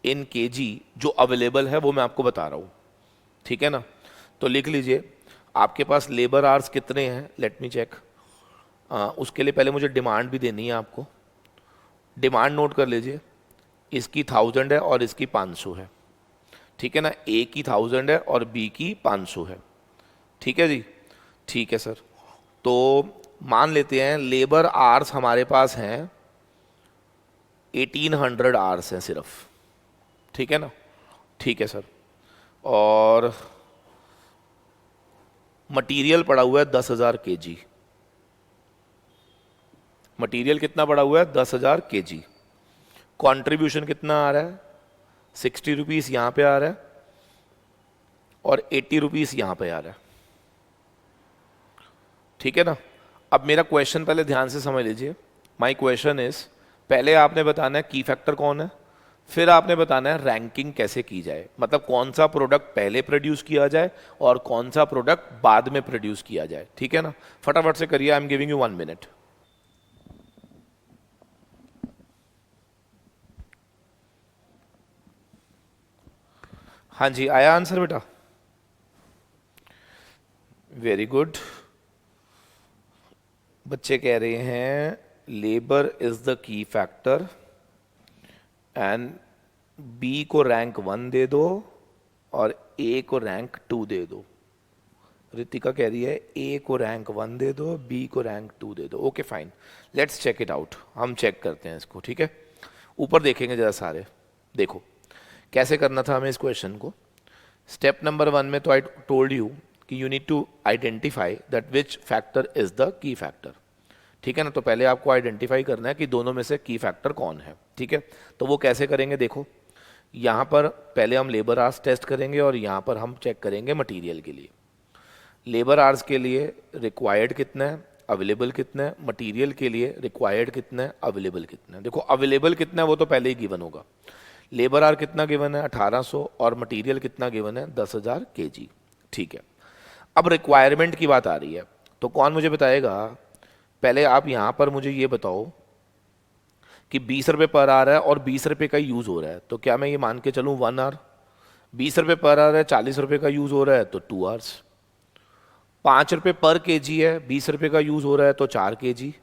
इन केजी जो अवेलेबल है वो मैं आपको बता रहा हूँ। ठीक है ना, तो लिख लीजिए आपके पास लेबर आवर्स कितने हैं, लेट मी चेक। उसके लिए पहले मुझे डिमांड भी देनी है आपको। डिमांड नोट कर लीजिए, इसकी 1000 है और इसकी 500 है। ठीक है ना, ए की 1000 है और बी की 500 है। ठीक है जी, ठीक है सर। तो मान लेते हैं लेबर आवर्स हमारे पास हैं 1800 आवर्स हैं सिर्फ। ठीक है ना, ठीक है सर। और मटेरियल पड़ा हुआ है 10,000 केजी। मटेरियल कितना पड़ा हुआ है, 10,000 केजी। कंट्रीब्यूशन कितना आ रहा है, 60 रुपीज़ यहाँ पे आ रहा है और 80 रुपीज़ यहाँ पे आ रहा है। ठीक है ना, अब मेरा क्वेश्चन पहले ध्यान से समझ लीजिए। माई क्वेश्चन इज, पहले आपने बताना है की फैक्टर कौन है, फिर आपने बताना है रैंकिंग कैसे की जाए, मतलब कौन सा प्रोडक्ट पहले प्रोड्यूस किया जाए और कौन सा प्रोडक्ट बाद में प्रोड्यूस किया जाए। ठीक है ना, फटाफट से करिए, I am giving you 1 minute. हाँ जी, आया आंसर बेटा? Very good. बच्चे कह रहे हैं labour is the key factor and B को रैंक 1 दे दो और ए को रैंक 2 दे दो। रितिका कह रही है ए को रैंक 1 दे दो, बी को रैंक 2 दे दो। Okay fine, let's check it out. हम चेक करते हैं इसको। ठीक है, ऊपर देखेंगे जरा सारे। देखो कैसे करना था हमें इस क्वेश्चन को। स्टेप नंबर 1 में तो आई टोल्ड यू कि you need to identify that which factor is the key factor. ठीक है ना, तो पहले आपको आइडेंटिफाई करना है कि दोनों में से की फैक्टर कौन है। ठीक है, तो वो कैसे करेंगे, देखो यहाँ पर पहले हम लेबर आवर्स टेस्ट करेंगे और यहाँ पर हम चेक करेंगे मटेरियल के लिए। लेबर आवर्स के लिए रिक्वायर्ड कितना है, अवेलेबल कितना है, मटेरियल के लिए रिक्वायर्ड कितना है, अवेलेबल कितना है। देखो अवेलेबल कितना है वो तो पहले ही गिवन होगा। लेबर आवर कितना गिवन है, 1800, और मटेरियल कितना गिवन है, 10,000 केजी। ठीक है, अब रिक्वायरमेंट की बात आ रही है, तो कौन मुझे बताएगा, पहले आप यहां पर मुझे ये बताओ कि 20 रुपये पर आवर है और 20 रुपये का यूज हो रहा है, तो क्या मैं ये मान के चलूं 1 आवर। 20 रुपये पर आवर है, 40 रुपये का यूज हो रहा है तो 2 आवर्स। 5 रुपये पर केजी है, 20 रुपये का यूज हो रहा है तो 4 केजी।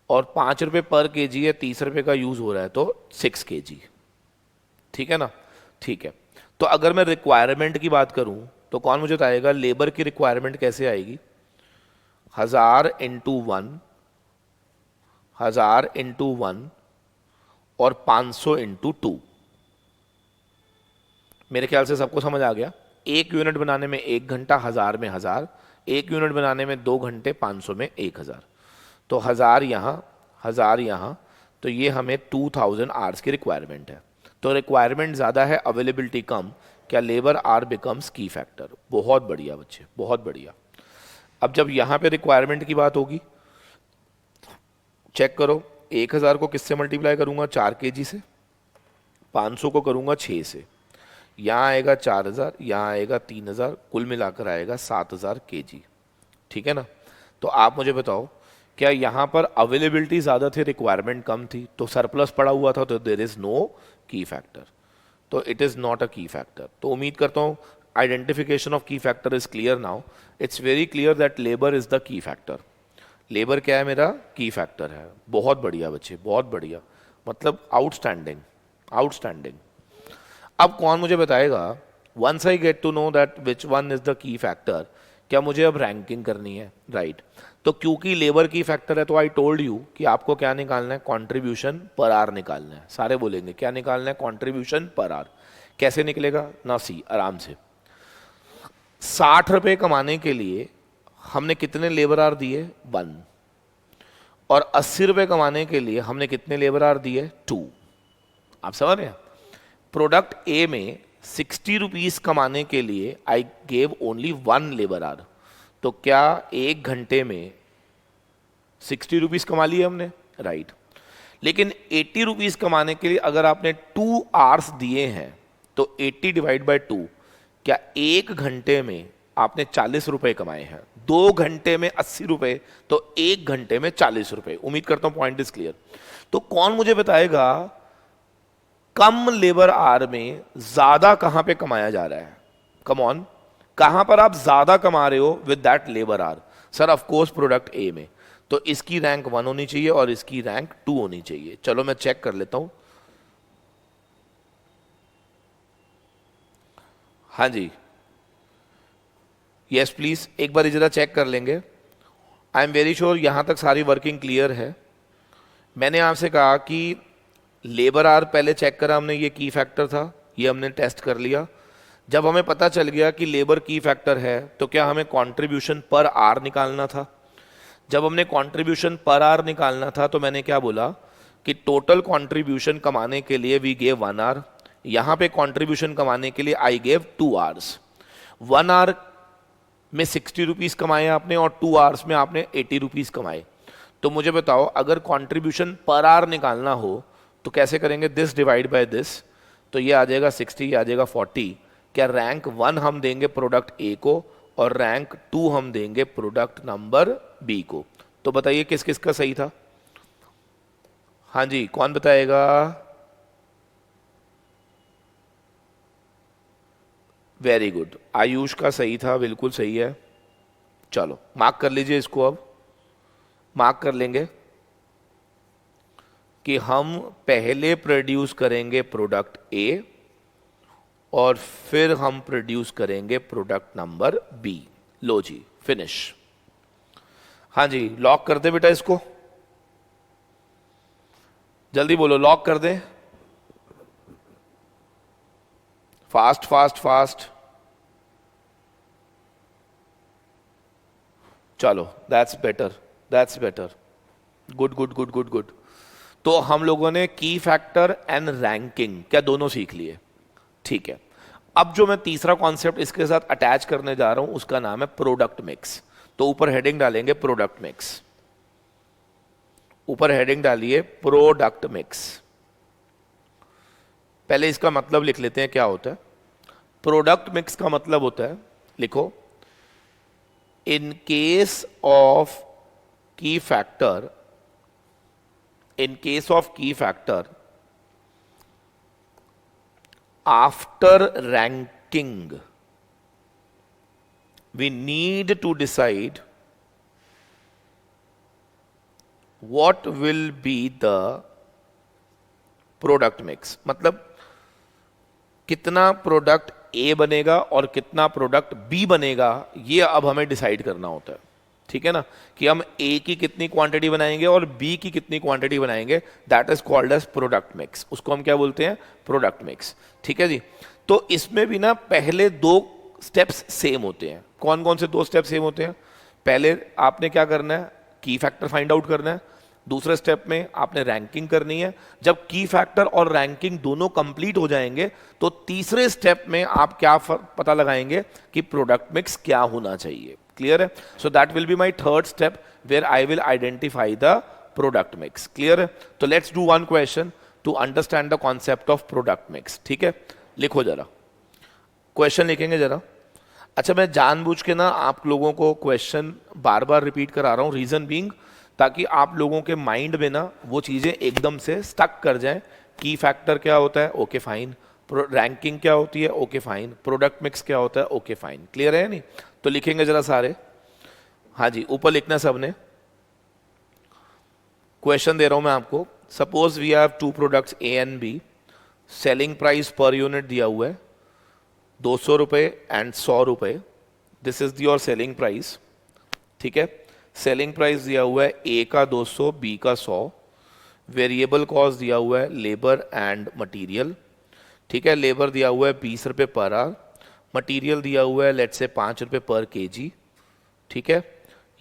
और 5 रुपये पर केजी है, 30 रुपये का यूज हो रहा है, तो 6 केजी। ठीक है ना? ठीक है। तो अगर मैं रिक्वायरमेंट की बात करूं तो कौन मुझे बताएगा लेबर की रिक्वायरमेंट कैसे आएगी? 1000 × 1, 1000 × 1 और 500 × 2। मेरे ख्याल से सबको समझ आ गया। 1 यूनिट बनाने में 1 घंटा, 1000 में 1000, 1 यूनिट बनाने में 2 घंटे, 500 में 1000। तो 1000 यहाँ, 1000 यहाँ, तो ये हमें 2000 आवर्स की रिक्वायरमेंट है। तो रिक्वायरमेंट ज़्यादा है, अवेलेबिलिटी कम, क्या labour are becomes key factor. बहुत बढ़िया बच्चे, बहुत बढ़िया। अब जब यहाँ पे रिक्वायरमेंट की बात होगी, चेक करो, 1000 को किससे मल्टीप्लाई करूँगा? 4 केजी से। 500 को करूँगा 6 से। यहाँ आएगा 4000, यहाँ आएगा 3000, कुल मिलाकर आएगा 7000 केजी। ठीक है ना? तो आप मुझे बताओ, क्या यहाँ पर अवेलेबिलिटी ज़्यादा थी, रिक्वायरमेंट कम थी, तो सरप्लस पड़ा हुआ था, तो देर इज़ नो की फैक्टर, तो it is not a key factor. तो उम्मीद करता हूँ identification of key factor is clear now. It's very clear that labour is the key factor. Labour क्या है? मेरा की फैक्टर है। बहुत बढ़िया बच्चे, बहुत बढ़िया, मतलब आउटस्टैंडिंग, आउटस्टैंडिंग। अब कौन मुझे बताएगा, once I get to know that which one is the key factor, क्या मुझे अब रैंकिंग करनी है? राइट। तो क्योंकि लेबर की फैक्टर है, तो आई टोल्ड यू कि आपको क्या निकालना है? कंट्रीब्यूशन पर आवर निकालना है। सारे बोलेंगे क्या निकालना है? Contribution per our. कैसे निकलेगा ना? सी आराम से। 60 रुपये कमाने के लिए हमने कितने लेबर आवर दिए? 1। और 80 रुपये कमाने के लिए हमने कितने लेबर आवर दिए? 2। आप समझ रहे हैं? प्रोडक्ट ए में 60 रुपीज कमाने के लिए I gave only 1 labour our. तो क्या 1 घंटे में 60 रुपीज कमा लिए हमने? राइट। लेकिन 80 रुपीज कमाने के लिए अगर आपने 2 आवर्स दिए हैं, तो 80 डिवाइड बाय 2, क्या 1 घंटे में आपने 40 रुपए कमाए हैं? 2 घंटे में 80 रुपए, तो 1 घंटे में 40 रुपए। उम्मीद करता हूं पॉइंट इज क्लियर। तो कौन मुझे बताएगा कम लेबर आवर में ज्यादा कहां पे कमाया जा रहा है? कम ऑन, कहां पर आप ज्यादा कमा रहे हो with that labour our? Sir of course product ए में। तो इसकी रैंक 1 होनी चाहिए और इसकी रैंक 2 होनी चाहिए। चलो मैं चेक कर लेता हूं। हाँ जी, यस प्लीज, एक बार जरा चेक कर लेंगे। आई एम वेरी श्योर यहां तक सारी वर्किंग क्लियर है। मैंने आपसे कहा कि लेबर आवर पहले चेक करा हमने, ये की फैक्टर था, ये हमने टेस्ट कर लिया। जब हमें पता चल गया कि लेबर की फैक्टर है, तो क्या हमें कंट्रीब्यूशन पर आवर निकालना था? जब हमने कंट्रीब्यूशन पर आवर निकालना था, तो मैंने क्या बोला कि टोटल कंट्रीब्यूशन कमाने के लिए वी गेव 1 आवर। यहां पे कंट्रीब्यूशन कमाने के लिए आई गेव 2 आवर्स। 1 आवर में 60 रुपीज कमाए आपने और 2 आवर्स में आपने 80 रुपीज कमाए। तो मुझे बताओ, अगर कंट्रीब्यूशन पर आवर निकालना हो तो कैसे करेंगे? दिस डिवाइड बाय दिस, तो ये आ जाएगा 60, ये आ जाएगा 40। क्या रैंक 1 हम देंगे प्रोडक्ट ए को और रैंक 2 हम देंगे प्रोडक्ट नंबर बी को? तो बताइए किस किस का सही था? हाँ जी, कौन बताएगा? वेरी गुड, आयुष का सही था, बिल्कुल सही है। चलो मार्क कर लीजिए इसको। अब मार्क कर लेंगे कि हम पहले प्रोड्यूस करेंगे प्रोडक्ट ए और फिर हम प्रोड्यूस करेंगे प्रोडक्ट नंबर बी। लो जी, फिनिश। हाँ जी, लॉक कर दे बेटा इसको, जल्दी बोलो, लॉक कर दे। Fast fast fast. चलो, that's better, that's better. Good good good good good. तो हम लोगों ने की फैक्टर एंड रैंकिंग क्या दोनों सीख लिए? ठीक है। अब जो मैं तीसरा कॉन्सेप्ट इसके साथ अटैच करने जा रहा हूं, उसका नाम है प्रोडक्ट मिक्स। तो ऊपर हेडिंग डालेंगे प्रोडक्ट मिक्स। ऊपर हेडिंग डालिए प्रोडक्ट मिक्स। पहले इसका मतलब लिख लेते हैं क्या होता है। प्रोडक्ट मिक्स का मतलब होता है, लिखो, in case of key factor, in case of key factor, after ranking we need to decide what will be the product mix, मतलब कितना प्रोडक्ट ए बनेगा और कितना प्रोडक्ट बी बनेगा, ये अब हमें डिसाइड करना होता है, ठीक है ना, कि हम ए की कितनी क्वांटिटी बनाएंगे और बी की कितनी क्वांटिटी बनाएंगे, that is called as product mix, उसको हम क्या बोलते हैं, प्रोडक्ट मिक्स, ठीक है जी। तो इसमें भी ना पहले दो स्टेप्स सेम होते हैं। कौन कौन से दो स्टेप सेम होते हैं? पहले आपने क्या करना है, की फैक्टर फाइंड आउट करना है, दूसरे स्टेप में आपने रैंकिंग करनी है। जब की फैक्टर और रैंकिंग दोनों कंप्लीट हो जाएंगे तो तीसरे स्टेप में आप क्या पता लगाएंगे कि प्रोडक्ट मिक्स क्या होना चाहिए। क्लियर है? So that will be my third step where I will identify the product mix. Clear है? तो let's do one question to understand the concept of product mix. ठीक है, लिखो जरा, क्वेश्चन लिखेंगे जरा। अच्छा, मैं जानबूझ के ना आप लोगों को क्वेश्चन बार बार रिपीट करा रहा हूं, रीजन बीइंग ताकि आप लोगों के माइंड में ना वो चीजें एकदम से स्टक कर जाएं। की फैक्टर क्या होता है, ओके फाइन। रैंकिंग क्या होती है, ओके फाइन। प्रोडक्ट मिक्स क्या होता है, ओके फाइन। क्लियर है नहीं? तो लिखेंगे जरा सारे। हाँ जी, ऊपर लिखना सबने। क्वेश्चन दे रहा हूं मैं आपको। Suppose we have two products A and B, selling price per unit दिया हुआ है 200 रुपए एंड 100 रुपए। This is your selling price. ठीक है, सेलिंग प्राइस दिया हुआ है ए का 200, बी का 100। वेरिएबल कॉस्ट दिया हुआ है लेबर एंड मटेरियल। ठीक है, लेबर दिया हुआ है 20 रुपये पर आवर, मटेरियल दिया हुआ है लेट्स से 5 रुपये पर केजी। ठीक है,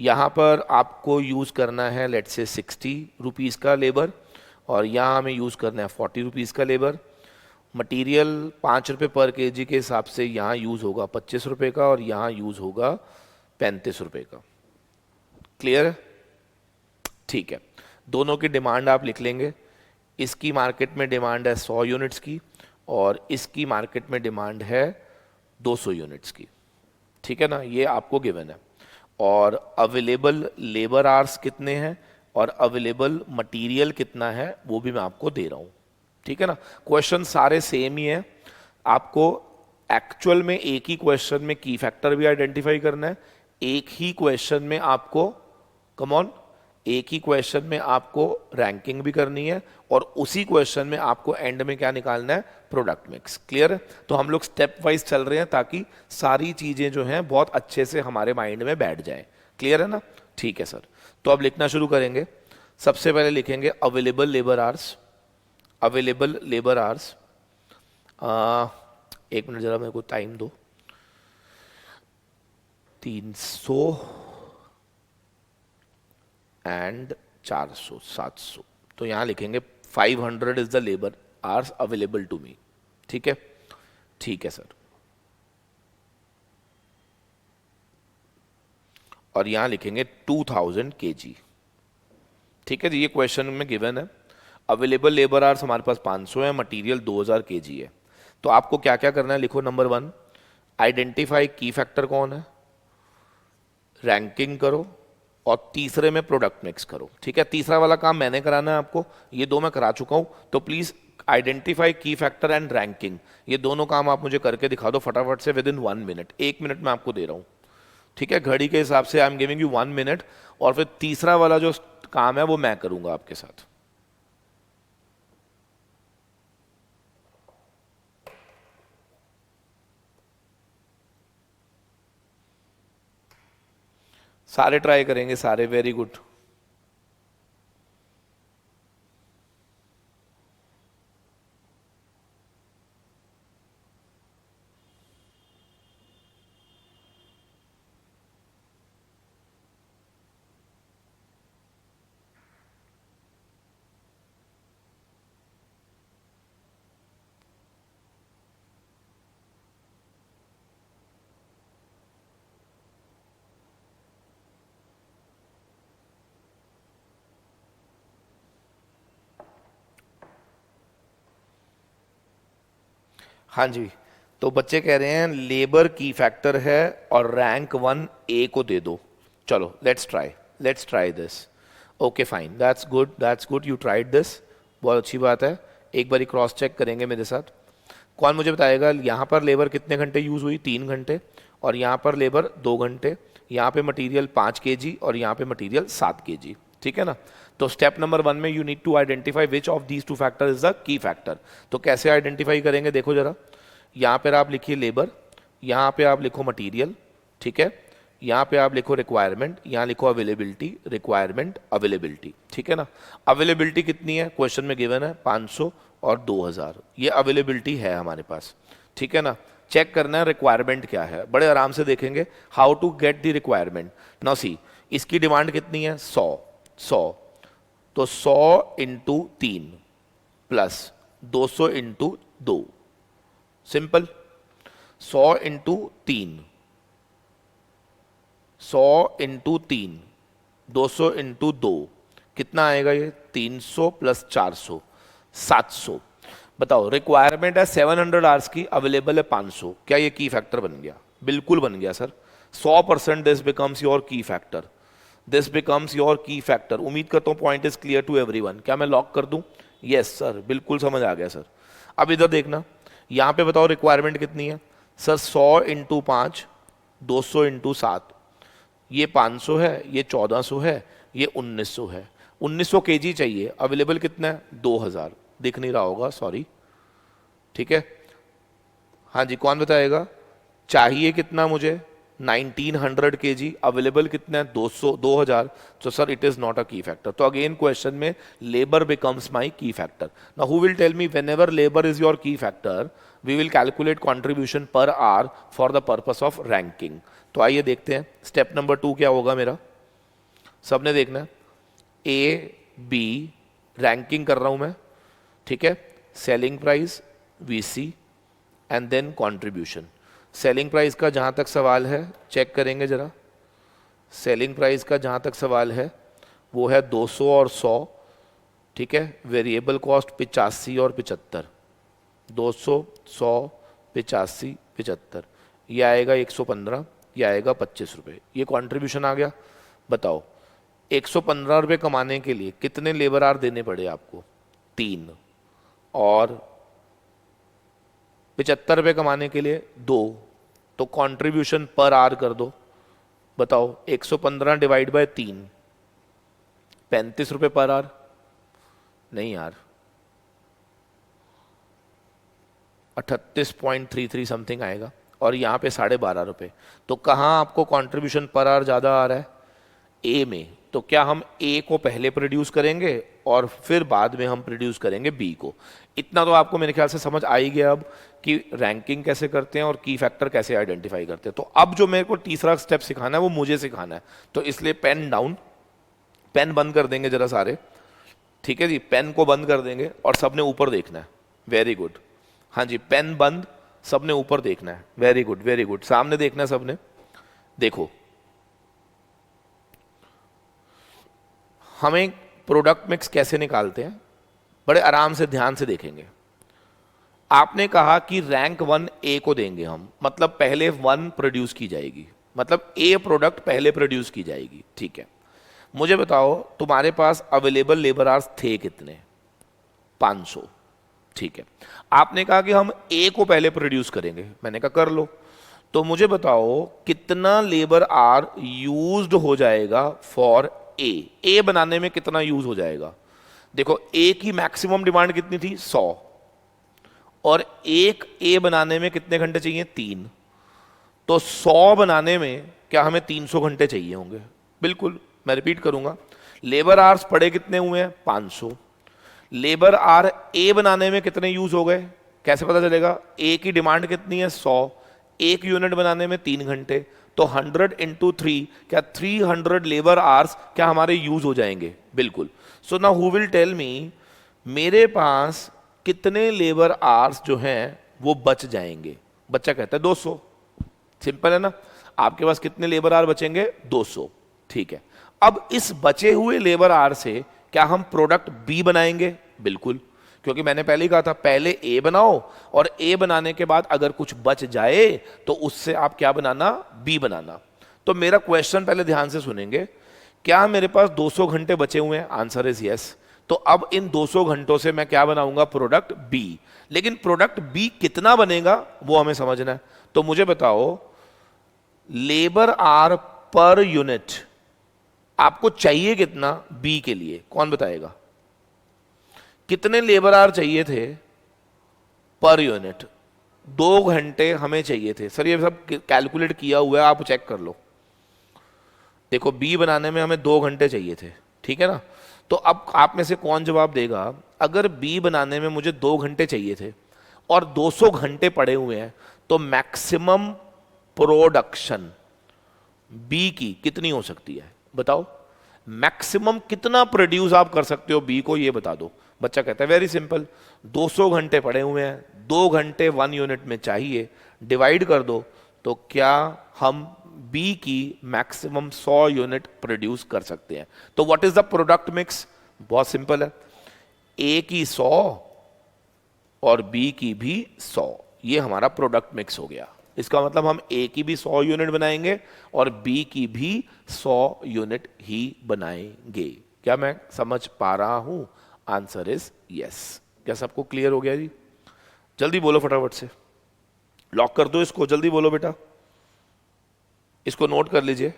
यहाँ पर आपको यूज़ करना है लेट्स से 60 रुपीज़ का लेबर, और यहाँ हमें यूज़ करना है 40 रुपीज़ का लेबर। मटेरियल 5 रुपये पर केजी के हिसाब से यहाँ यूज़ होगा 25 रुपये का, और यहाँ यूज़ होगा 35 रुपये का। क्लियर है? ठीक है, दोनों की डिमांड आप लिख लेंगे। इसकी मार्केट में डिमांड है 100 यूनिट्स की, और इसकी मार्केट में डिमांड है 200 यूनिट्स की। ठीक है ना, ये आपको गिवन है। और अवेलेबल लेबर आवर्स कितने हैं और अवेलेबल मटेरियल कितना है वो भी मैं आपको दे रहा हूं। ठीक है ना, क्वेश्चन सारे सेम ही है। आपको एक्चुअल में एक ही क्वेश्चन में की फैक्टर भी आइडेंटिफाई करना है, एक ही क्वेश्चन में आपको एक ही क्वेश्चन में आपको रैंकिंग भी करनी है, और उसी क्वेश्चन में आपको एंड में क्या निकालना है, प्रोडक्ट मिक्स। क्लियर है? तो हम लोग स्टेप वाइज चल रहे हैं ताकि सारी चीजें जो हैं बहुत अच्छे से हमारे माइंड में बैठ जाए। क्लियर है ना? ठीक है सर, तो अब लिखना शुरू करेंगे। सबसे पहले लिखेंगे available labour hours. Available labour hours, एक मिनट जरा मेरे को टाइम दो। 300 एंड 400, 700। तो यहां लिखेंगे 500 is the labour hours available to me. ठीक है? ठीक है सर। और यहां लिखेंगे 2000 केजी। ठीक है जी, ये क्वेश्चन में गिवन है। अवेलेबल लेबर आवर्स हमारे पास 500 है, मटेरियल 2000 केजी है। तो आपको क्या क्या करना है, लिखो। नंबर 1, आइडेंटिफाई की फैक्टर कौन है, रैंकिंग करो, और तीसरे में प्रोडक्ट मिक्स करो। ठीक है, तीसरा वाला काम मैंने कराना है आपको, ये दो मैं करा चुका हूं। तो प्लीज आइडेंटिफाई की फैक्टर एंड रैंकिंग, ये दोनों काम आप मुझे करके दिखा दो फटाफट से, विद इन 1 मिनट। 1 मिनट में आपको दे रहा हूं। ठीक है, घड़ी के हिसाब से आई एम गिविंग यू 1 मिनट, और फिर तीसरा वाला जो काम है वो मैं करूंगा आपके साथ। सारे ट्राई करेंगे, सारे। Very good. हाँ जी, तो बच्चे कह रहे हैं लेबर की फैक्टर है और रैंक 1 ए को दे दो। चलो let's try this. Okay fine, that's good, you tried this, बहुत अच्छी बात है। एक बारी क्रॉस चेक करेंगे मेरे साथ। कौन मुझे बताएगा यहाँ पर लेबर कितने घंटे यूज हुई, 3 घंटे, और यहाँ पर लेबर 2 घंटे, यहाँ पे मटेरियल 5 केजी और यहाँ पे मटेरियल 7 केजी। ठीक है ना? तो स्टेप नंबर 1 में you need to identify which of these two factor is the key factor. तो कैसे आइडेंटिफाई करेंगे देखो जरा, यहां पर आप लिखिए लेबर, यहां पे आप लिखो मटेरियल, ठीक है, यहां पे आप लिखो रिक्वायरमेंट, यहां लिखो अवेलेबिलिटी, रिक्वायरमेंट अवेलेबिलिटी, ठीक है ना। अवेलेबिलिटी कितनी है क्वेश्चन में गिवन है 500 और 2000, ये अवेलेबिलिटी है हमारे पास, ठीक है ना। चेक करना है रिक्वायरमेंट क्या है, बड़े आराम से देखेंगे how to get the requirement. Now see, इसकी डिमांड कितनी है 100, तो 100 into 3 plus 200 into 2, simple. 100 into 3, 100 into 3, 200 into 2, कितना आएगा ये 300 प्लस 400, 700। बताओ रिक्वायरमेंट है 700 आवर्स की, अवेलेबल है 500, क्या ये की फैक्टर बन गया? बिल्कुल बन गया sir, 100% this becomes your key factor, this becomes your key factor. उम्मीद करता हूं point is clear to everyone. क्या मैं लॉक कर दूं? यस सर, बिल्कुल समझ आ गया सर। अब इधर देखना, यहां पे बताओ रिक्वायरमेंट कितनी है सर, 100 इंटू 5, 200 इंटू 7, ये 500 है, ये 1400 है, ये 1900 है। 1900 केजी चाहिए, अवेलेबल कितना है 2000, दिख नहीं रहा होगा सॉरी, ठीक है। हाँ जी, कौन बताएगा? चाहिए कितना मुझे 1900 केजी, अवेलेबल कितना है 2000, तो sir it is not a key factor. तो अगेन क्वेश्चन में labour becomes my key factor. Now who will tell me whenever labour is your key factor we will calculate contribution per hour for the purpose of ranking. तो आइए देखते हैं step number 2 क्या होगा मेरा, सबने देखना है। ए बी रैंकिंग कर रहा हूं मैं, ठीक है, selling price, VC and then contribution. Selling price का जहां तक सवाल है चेक करेंगे जरा, सेलिंग प्राइस का जहां तक सवाल है वो है 200 और 100, ठीक है। वेरिएबल कॉस्ट 85 और 75, 200, 100, 85, 75, ये आएगा 115, ये आएगा 25 रुपये। ये कंट्रीब्यूशन आ गया। बताओ 115 रुपये कमाने के लिए कितने लेबर आवर देने पड़े आपको? 3, और 75 रुपये कमाने के लिए 2, तो कंट्रीब्यूशन पर आवर कर दो। बताओ 115 डिवाइड बाय 3, 35 रुपये पर आवर? नहीं यार, 38.33 समथिंग आएगा, और यहाँ पे 12.5 रुपये। तो कहाँ आपको कंट्रीब्यूशन पर आवर ज़्यादा आ रहा है? ए में। तो क्या हम ए को पहले प्रोड्यूस करेंगे और फिर बाद में हम प्रोड्यूस करेंगे बी को? इतना तो आपको मेरे ख्याल से समझ आ ही गया अब कि रैंकिंग कैसे करते हैं और की फैक्टर कैसे आइडेंटिफाई करते हैं। तो अब जो मेरे को तीसरा स्टेप सिखाना है वो मुझे सिखाना है, तो इसलिए पेन डाउन, पेन बंद कर देंगे जरा सारे, ठीक है जी, पेन को बंद कर देंगे और सबने ऊपर देखना है। वेरी गुड, हाँ जी, पेन बंद, सबने ऊपर देखना है। वेरी गुड वेरी गुड, सामने देखना है सबने। देखो हमें प्रोडक्ट मिक्स कैसे निकालते हैं, बड़े आराम से ध्यान से देखेंगे। आपने कहा कि रैंक 1 ए को देंगे हम, मतलब पहले 1 प्रोड्यूस की जाएगी, मतलब ए प्रोडक्ट पहले प्रोड्यूस की जाएगी, ठीक है। मुझे बताओ तुम्हारे पास अवेलेबल लेबर आवर्स थे कितने? 500, ठीक है। आपने कहा कि हम ए को पहले प्रोड्यूस करेंगे, मैंने कहा कर लो। तो मुझे बताओ कितना लेबर आवर यूज्ड हो जाएगा फॉर ए बनाने में कितना यूज हो जाएगा? देखो ए की मैक्सिमम डिमांड कितनी थी? 100, और एक ए बनाने में कितने घंटे चाहिए? 3। तो 100 बनाने में क्या हमें 300 घंटे चाहिए होंगे? बिल्कुल, मैं रिपीट करूंगा, लेबर आवर्स पड़े कितने हुए हैं? 500। लेबर आवर ए बनाने में कितने यूज हो गए? कैसे पता चलेगा? ए की डिमांड कितनी है? 100, एक यूनिट बनाने में 3 घंटे, तो 100 इंटू 3, क्या 300 लेबर आवर्स क्या हमारे यूज हो जाएंगे? बिल्कुल। So now who will tell me मेरे पास कितने लेबर आवर्स जो हैं वो बच जाएंगे? बच्चा कहता है 200। सिंपल है ना, आपके पास कितने लेबर आवर बचेंगे? 200, ठीक है। अब इस बचे हुए लेबर आवर से क्या हम प्रोडक्ट बी बनाएंगे? बिल्कुल, क्योंकि मैंने पहले ही कहा था पहले ए बनाओ, और ए बनाने के बाद अगर कुछ बच जाए तो उससे आप क्या बनाना? बी बनाना। तो मेरा क्वेश्चन पहले ध्यान से सुनेंगे, क्या मेरे पास 200 घंटे बचे हुए हैं? Answer is yes. तो अब इन 200 घंटों से मैं क्या बनाऊंगा? Product B. लेकिन प्रोडक्ट बी कितना बनेगा वो हमें समझना है। तो मुझे बताओ लेबर आर पर यूनिट आपको चाहिए कितना बी के लिए, कौन बताएगा? कितने लेबर आवर चाहिए थे पर यूनिट? 2 घंटे हमें चाहिए थे सर, ये सब कैलकुलेट किया हुआ है, आप चेक कर लो। देखो बी बनाने में हमें 2 घंटे चाहिए थे, ठीक है ना? तो अब आप में से कौन जवाब देगा, अगर बी बनाने में मुझे 2 घंटे चाहिए थे और 200 घंटे पड़े हुए हैं, तो मैक्सिमम प्रोडक्शन बी की कितनी हो सकती है? बताओ, मैक्सिमम कितना प्रोड्यूस आप कर सकते हो बी को, ये बता दो। बच्चा कहता है वेरी सिंपल, 200 घंटे पड़े हुए हैं, 2 घंटे 1 यूनिट में चाहिए, डिवाइड कर दो, तो क्या हम बी की मैक्सिमम 100 यूनिट प्रोड्यूस कर सकते हैं? तो what is the product mix? बहुत सिंपल है, ए की 100 और बी की भी 100, ये हमारा प्रोडक्ट मिक्स हो गया। इसका मतलब हम ए की भी 100 यूनिट बनाएंगे और बी की भी 100 यूनिट ही बनाएंगे। क्या मैं समझ पा रहा हूं? Answer is yes. क्या सबको क्लियर हो गया जी? जल्दी बोलो फटाफट से, लॉक कर दो इसको, जल्दी बोलो बेटा, इसको नोट कर लीजिए।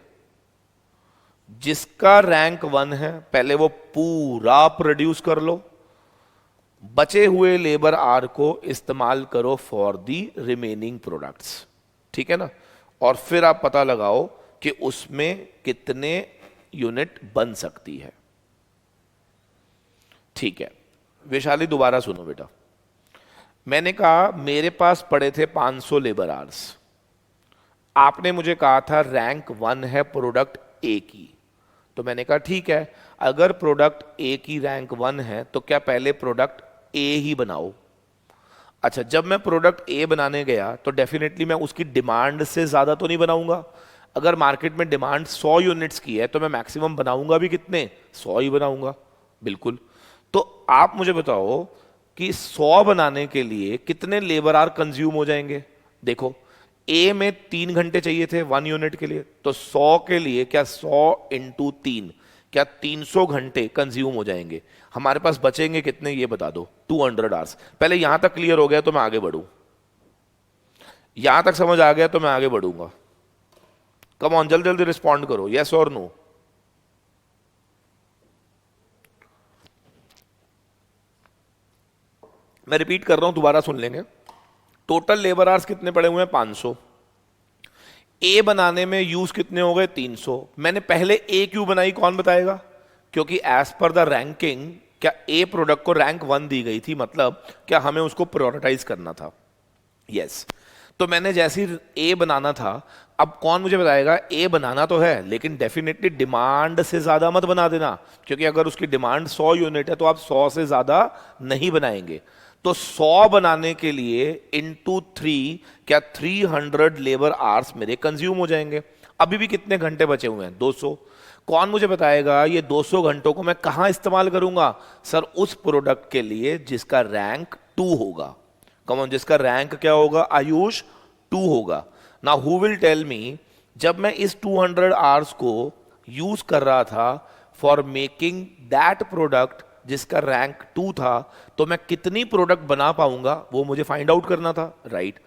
जिसका रैंक 1 है पहले वो पूरा प्रोड्यूस कर लो, बचे हुए लेबर आर को इस्तेमाल करो फॉर दी रिमेनिंग प्रोडक्ट्स, ठीक है ना? और फिर आप पता लगाओ कि उसमें कितने यूनिट बन सकती है। ठीक है, वैशाली दोबारा सुनो बेटा, मैंने कहा मेरे पास पड़े थे 500 लेबर आवर्स, आपने मुझे कहा था रैंक 1 है प्रोडक्ट ए की, तो मैंने कहा ठीक है, अगर प्रोडक्ट ए की रैंक 1 है तो क्या पहले प्रोडक्ट ए ही बनाओ। अच्छा, जब मैं प्रोडक्ट ए बनाने गया तो डेफिनेटली मैं उसकी डिमांड से ज्यादा तो नहीं बनाऊंगा। अगर मार्केट में डिमांड 100 यूनिट्स की है तो मैं मैक्सिमम बनाऊंगा भी कितने? 100 ही बनाऊंगा, बिल्कुल। तो आप मुझे बताओ कि 100 बनाने के लिए कितने लेबर आवर कंज्यूम हो जाएंगे? देखो, ए में 3 घंटे चाहिए थे 1 यूनिट के लिए, तो 100 के लिए क्या 100 इंटू 3, क्या 300 घंटे कंज्यूम हो जाएंगे। हमारे पास बचेंगे कितने ये बता दो? 200 आवर्स। पहले यहां तक क्लियर हो गया तो मैं आगे बढ़ूं, यहां तक समझ आ गया तो मैं आगे बढ़ूंगा। कम ऑन, जल्दी जल्दी रिस्पॉन्ड करो, यस और नो। मैं रिपीट कर रहा हूं, दोबारा सुन लेंगे। टोटल लेबर आवर्स कितने पड़े हुए हैं? 500। ए बनाने में यूज कितने हो गए? 300। मैंने पहले ए क्यों बनाई, कौन बताएगा? क्योंकि एज पर द रैंकिंग क्या ए प्रोडक्ट को रैंक 1 दी गई थी, मतलब क्या हमें उसको प्रायोरिटाइज करना था। यस, तो मैंने जैसी ए बनाना था, अब कौन मुझे बताएगा? ए बनाना तो है लेकिन डेफिनेटली डिमांड से ज्यादा मत बना देना, क्योंकि अगर उसकी डिमांड 100 यूनिट है तो आप 100 से ज्यादा नहीं बनाएंगे। तो 100 बनाने के लिए इंटू 3, क्या 300 लेबर आवर्स मेरे कंज्यूम हो जाएंगे। अभी भी कितने घंटे बचे हुए हैं? 200। कौन मुझे बताएगा ये 200 घंटों को मैं कहां इस्तेमाल करूंगा? सर, उस प्रोडक्ट के लिए जिसका रैंक 2 होगा। कौन? जिसका रैंक क्या होगा आयुष? 2 होगा। Now who will tell me, जब मैं इस 200 आवर्स को यूज कर रहा था फॉर मेकिंग दैट प्रोडक्ट जिसका रैंक 2 था, तो मैं कितनी प्रोडक्ट बना पाऊंगा वो मुझे फाइंड आउट करना था, राइट?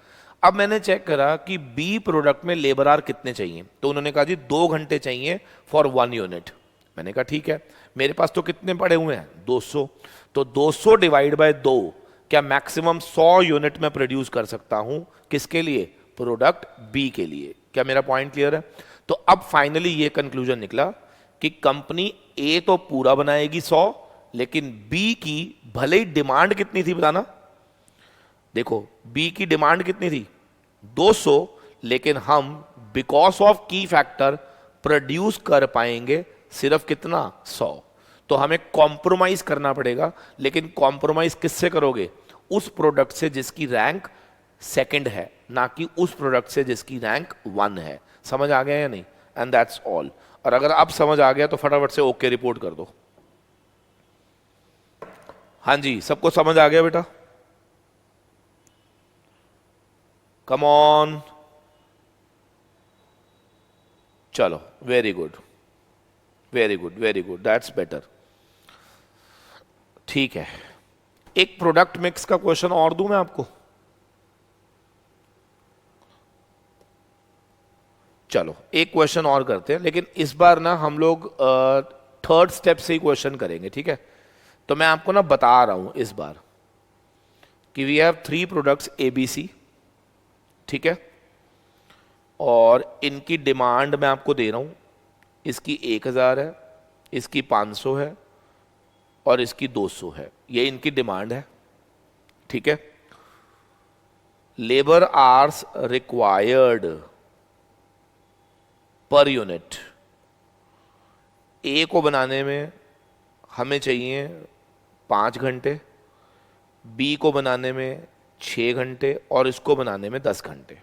अब मैंने चेक करा कि बी प्रोडक्ट में लेबर आवर कितने चाहिए, तो उन्होंने कहा जी 2 घंटे चाहिए फॉर 1 यूनिट। मैंने कहा ठीक है, मेरे पास तो कितने पड़े हुए हैं? 200। तो 200 डिवाइड बाय 2, क्या मैक्सिमम 100 यूनिट में प्रोड्यूस कर सकता हूं? किसके लिए? प्रोडक्ट बी के लिए। क्या मेरा पॉइंट क्लियर है? तो अब फाइनली ये कंक्लूजन निकला कि कंपनी ए तो पूरा बनाएगी 100, लेकिन बी की भले ही डिमांड कितनी थी बताना? देखो, बी की डिमांड कितनी थी? 200, लेकिन हम because of key factor produce कर पाएंगे सिर्फ कितना? 100। तो हमें कॉम्प्रोमाइज करना पड़ेगा, लेकिन कॉम्प्रोमाइज किससे करोगे? उस प्रोडक्ट से जिसकी रैंक 2 है, ना कि उस प्रोडक्ट से जिसकी रैंक 1 है। समझ आ गया या नहीं? And that's all. और अगर अब समझ आ गया तो फटाफट से ओके रिपोर्ट कर दो। हाँ जी, सबको समझ आ गया बेटा? कम ऑन, चलो, very good very good very good, that's better. ठीक है, एक प्रोडक्ट मिक्स का क्वेश्चन और दूं मैं आपको। चलो एक क्वेश्चन और करते हैं, लेकिन इस बार ना हम लोग थर्ड स्टेप से ही क्वेश्चन करेंगे, ठीक है। तो मैं आपको ना बता रहा हूं इस बार कि वी हैव 3 प्रोडक्ट्स ABC, ठीक है, और इनकी डिमांड मैं आपको दे रहा हूं, इसकी 1000 है, इसकी 500 है और इसकी 200 है, ये इनकी डिमांड है, ठीक है। Labour hours required per unit, A को बनाने में हमें चाहिए 5 घंटे, बी को बनाने में 6 घंटे और इसको बनाने में 10 घंटे,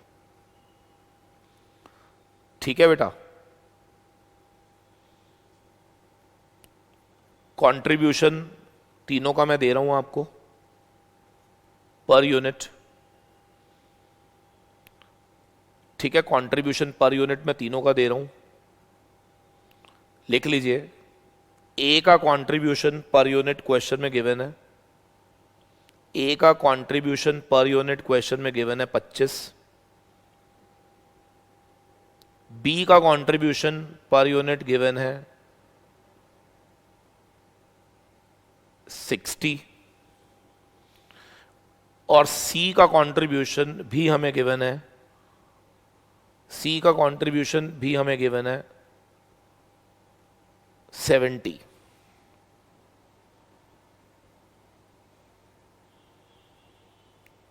ठीक है बेटा। कंट्रीब्यूशन तीनों का मैं दे रहा हूं आपको पर यूनिट, ठीक है। कंट्रीब्यूशन पर यूनिट मैं तीनों का दे रहा हूं, लिख लीजिए। ए का कंट्रीब्यूशन पर यूनिट क्वेश्चन में गिवन है, ए का कंट्रीब्यूशन पर यूनिट क्वेश्चन में गिवन है 25, बी का कंट्रीब्यूशन पर यूनिट गिवन है 60 और सी का कंट्रीब्यूशन भी हमें गिवन है, सी का कंट्रीब्यूशन भी हमें गिवन है 70।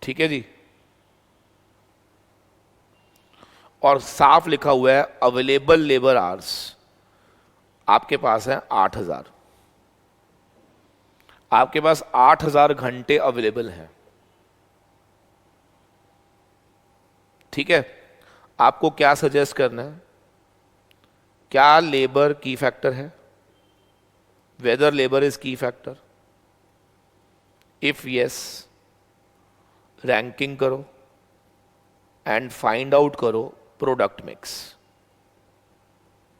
ठीक है जी, और साफ लिखा हुआ है अवेलेबल लेबर आवर्स आपके पास है 8000, आपके पास 8000 घंटे अवेलेबल हैं, ठीक है। आपको क्या सजेस्ट करना है, क्या लेबर की फैक्टर है, weather labour is key factor, if yes ranking करो एंड फाइंड आउट करो प्रोडक्ट मिक्स।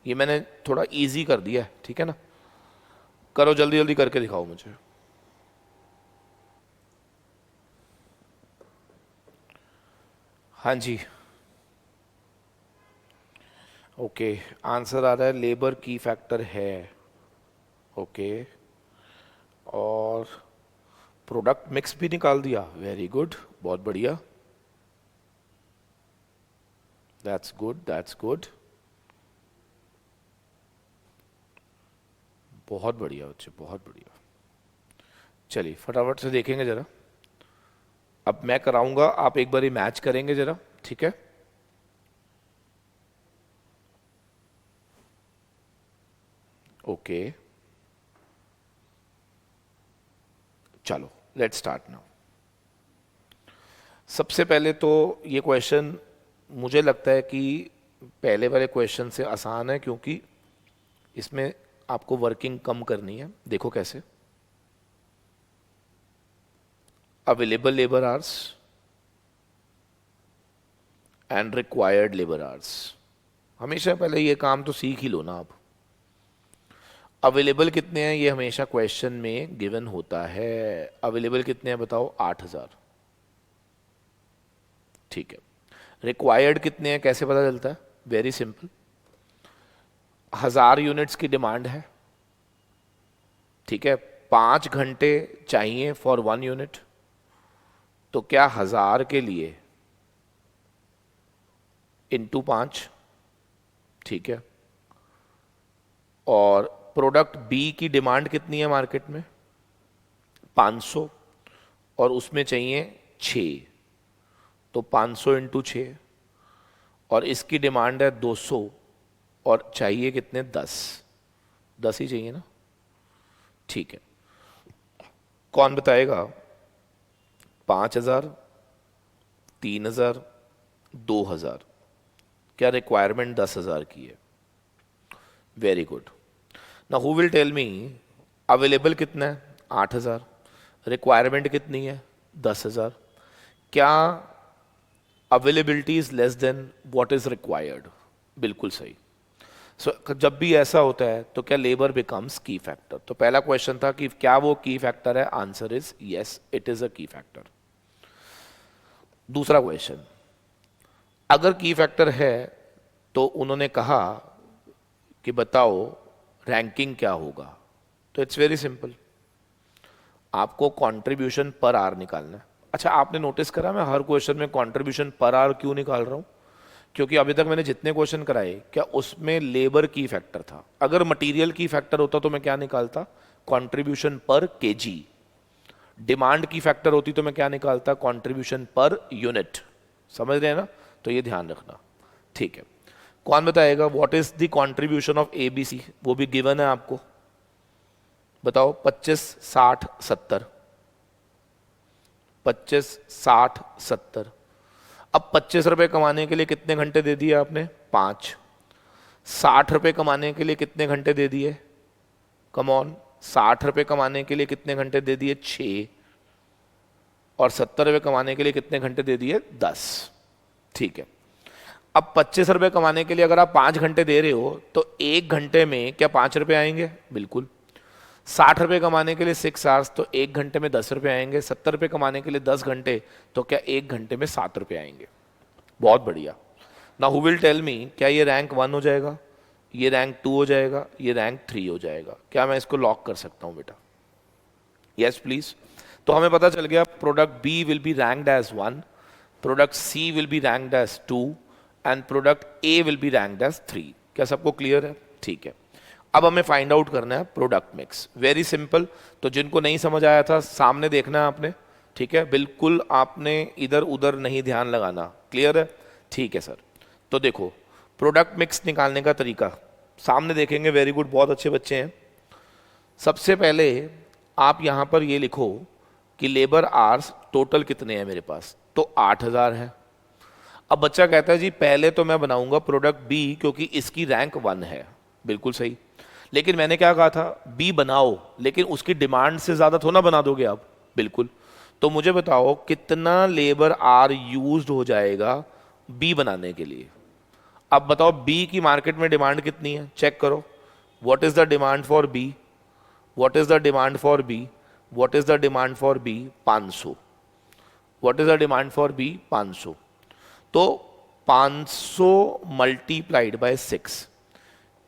ये मैंने थोड़ा इजी कर दिया है, ठीक है ना। करो जल्दी जल्दी करके दिखाओ मुझे। हाँ जी, ओके, आंसर आ रहा है लेबर की फैक्टर है, ओके, और प्रोडक्ट मिक्स भी निकाल दिया, वेरी गुड, बहुत बढ़िया, दैट्स गुड, दैट्स गुड, बहुत बढ़िया बच्चे, बहुत बढ़िया। चलिए फटाफट से देखेंगे जरा, अब मैं कराऊंगा, आप एक बारी मैच करेंगे जरा, ठीक है। ओके, चलो लेट्स स्टार्ट नाउ। सबसे पहले तो ये क्वेश्चन मुझे लगता है कि पहले वाले क्वेश्चन से आसान है, क्योंकि इसमें आपको वर्किंग कम करनी है। देखो कैसे, available labour hours and required labour hours, हमेशा पहले ये काम तो सीख ही लो ना आप। अवेलेबल कितने हैं ये हमेशा क्वेश्चन में गिवन होता है, अवेलेबल कितने हैं बताओ, 8000, ठीक है। रिक्वायर्ड कितने हैं कैसे पता चलता है, वेरी सिंपल, 1000 यूनिट्स की डिमांड है, ठीक है, 5 घंटे चाहिए फॉर 1 यूनिट, तो क्या 1000 के लिए इंटू 5, ठीक है। और प्रोडक्ट बी की डिमांड कितनी है मार्केट में, 500, और उसमें चाहिए 6, तो 500 इंटू 6, और इसकी डिमांड है 200 और चाहिए कितने, 10 ही चाहिए ना, ठीक है। कौन बताएगा, 5000, 3000, 2000, क्या रिक्वायरमेंट 10,000 की है, very good. Now who will tell me available कितना है, 8000, रिक्वायरमेंट कितनी है, 10,000, क्या availability is less than what is required, बिल्कुल सही। सो जब भी ऐसा होता है तो क्या लेबर बिकम्स की फैक्टर। तो पहला क्वेश्चन था कि क्या वो की फैक्टर है, answer is yes, it is a key factor. दूसरा क्वेश्चन, अगर की फैक्टर है तो उन्होंने कहा कि बताओ रैंकिंग क्या होगा। तो इट्स वेरी सिंपल, आपको कंट्रीब्यूशन पर आवर निकालना है। अच्छा, आपने नोटिस करा मैं हर क्वेश्चन में कंट्रीब्यूशन पर आवर क्यों निकाल रहा हूं? क्योंकि अभी तक मैंने जितने क्वेश्चन कराए क्या उसमें लेबर की फैक्टर था। अगर मटेरियल की फैक्टर होता तो मैं क्या निकालता? कंट्रीब्यूशन पर केजी। डिमांड की फैक्टर होती तो मैं क्या निकालता? Contribution per unit. समझ रहे हैं ना? तो ये ध्यान रखना, ठीक है। कौन बताएगा what is the contribution of ABC? वो भी गिवन है आपको, बताओ। 25, 60, 70। 25, 60, 70। अब 25 रुपए कमाने के लिए कितने घंटे दे दिए आपने? 5। 60 रुपए कमाने के लिए कितने घंटे दे दिए? कम ऑन, 60 रुपए कमाने के लिए कितने घंटे दे दिए? 6। और 70 रुपए कमाने के लिए कितने घंटे दे दिए? 10। ठीक है। अब 25 रुपए कमाने के लिए अगर आप 5 घंटे दे रहे हो तो 1 घंटे में क्या 5 रुपए आएंगे? बिल्कुल। 60 रुपए कमाने के लिए 6 आवर्स, तो 1 घंटे में 10 रुपए आएंगे। 70 रुपए कमाने के लिए 10 घंटे, तो क्या 1 घंटे में 7 रुपए आएंगे? बहुत बढ़िया। Now who will tell me, क्या ये रैंक 1 हो जाएगा, ये रैंक 2 हो जाएगा, ये रैंक 3 हो जाएगा? क्या मैं इसको लॉक कर सकता हूं बेटा? Yes please. तो हमें पता चल गया product B will be ranked as 1, product C will be ranked as 2 and product A will be ranked as 3। क्या सबको क्लियर है? ठीक है। अब हमें फाइंड आउट करना है प्रोडक्ट मिक्स। Very simple. तो जिनको नहीं समझ आया था सामने देखना है आपने, ठीक है? बिल्कुल आपने इधर उधर नहीं ध्यान लगाना। क्लियर है? ठीक है सर। तो देखो प्रोडक्ट मिक्स निकालने का तरीका सामने देखेंगे। वेरी गुड, बहुत अच्छे बच्चे हैं। सबसे पहले आप यहां पर ये लिखो कि लेबर आवर्स टोटल कितने हैं मेरे पास, तो 8000 है। अब बच्चा कहता है जी पहले तो मैं बनाऊंगा प्रोडक्ट बी क्योंकि इसकी रैंक 1 है। बिल्कुल सही, लेकिन मैंने क्या कहा था? बी बनाओ, लेकिन उसकी डिमांड से ज्यादा थोड़ा ना बना दोगे आप। बिल्कुल। तो मुझे बताओ कितना लेबर आर यूज्ड हो जाएगा बी बनाने के लिए? अब बताओ बी की मार्केट में डिमांड कितनी है, चेक करो। What is the demand for B? What is the demand for B? What is the demand for B? 500। What is the demand for B? 500। तो 500 मल्टीप्लाइड बाय 6,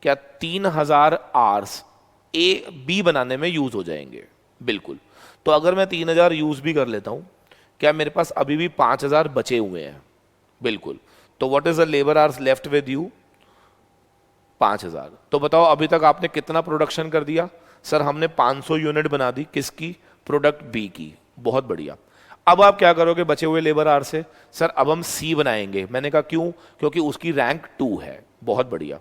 क्या 3000 आवर्स ए बी बनाने में use हो जाएंगे? बिल्कुल। तो अगर मैं 3000 यूज भी कर लेता हूं, क्या मेरे पास अभी भी 5000 बचे हुए हैं? बिल्कुल। तो what is the labour hours left with you? 5000। तो बताओ अभी तक आपने कितना प्रोडक्शन कर दिया? सर हमने 500 यूनिट बना दी। किसकी? प्रोडक्ट बी की। बहुत बढ़िया। अब आप क्या करोगे बचे हुए लेबर आवर से? सर अब हम सी बनाएंगे। मैंने कहा क्यों? क्योंकि उसकी रैंक 2 है। बहुत बढ़िया।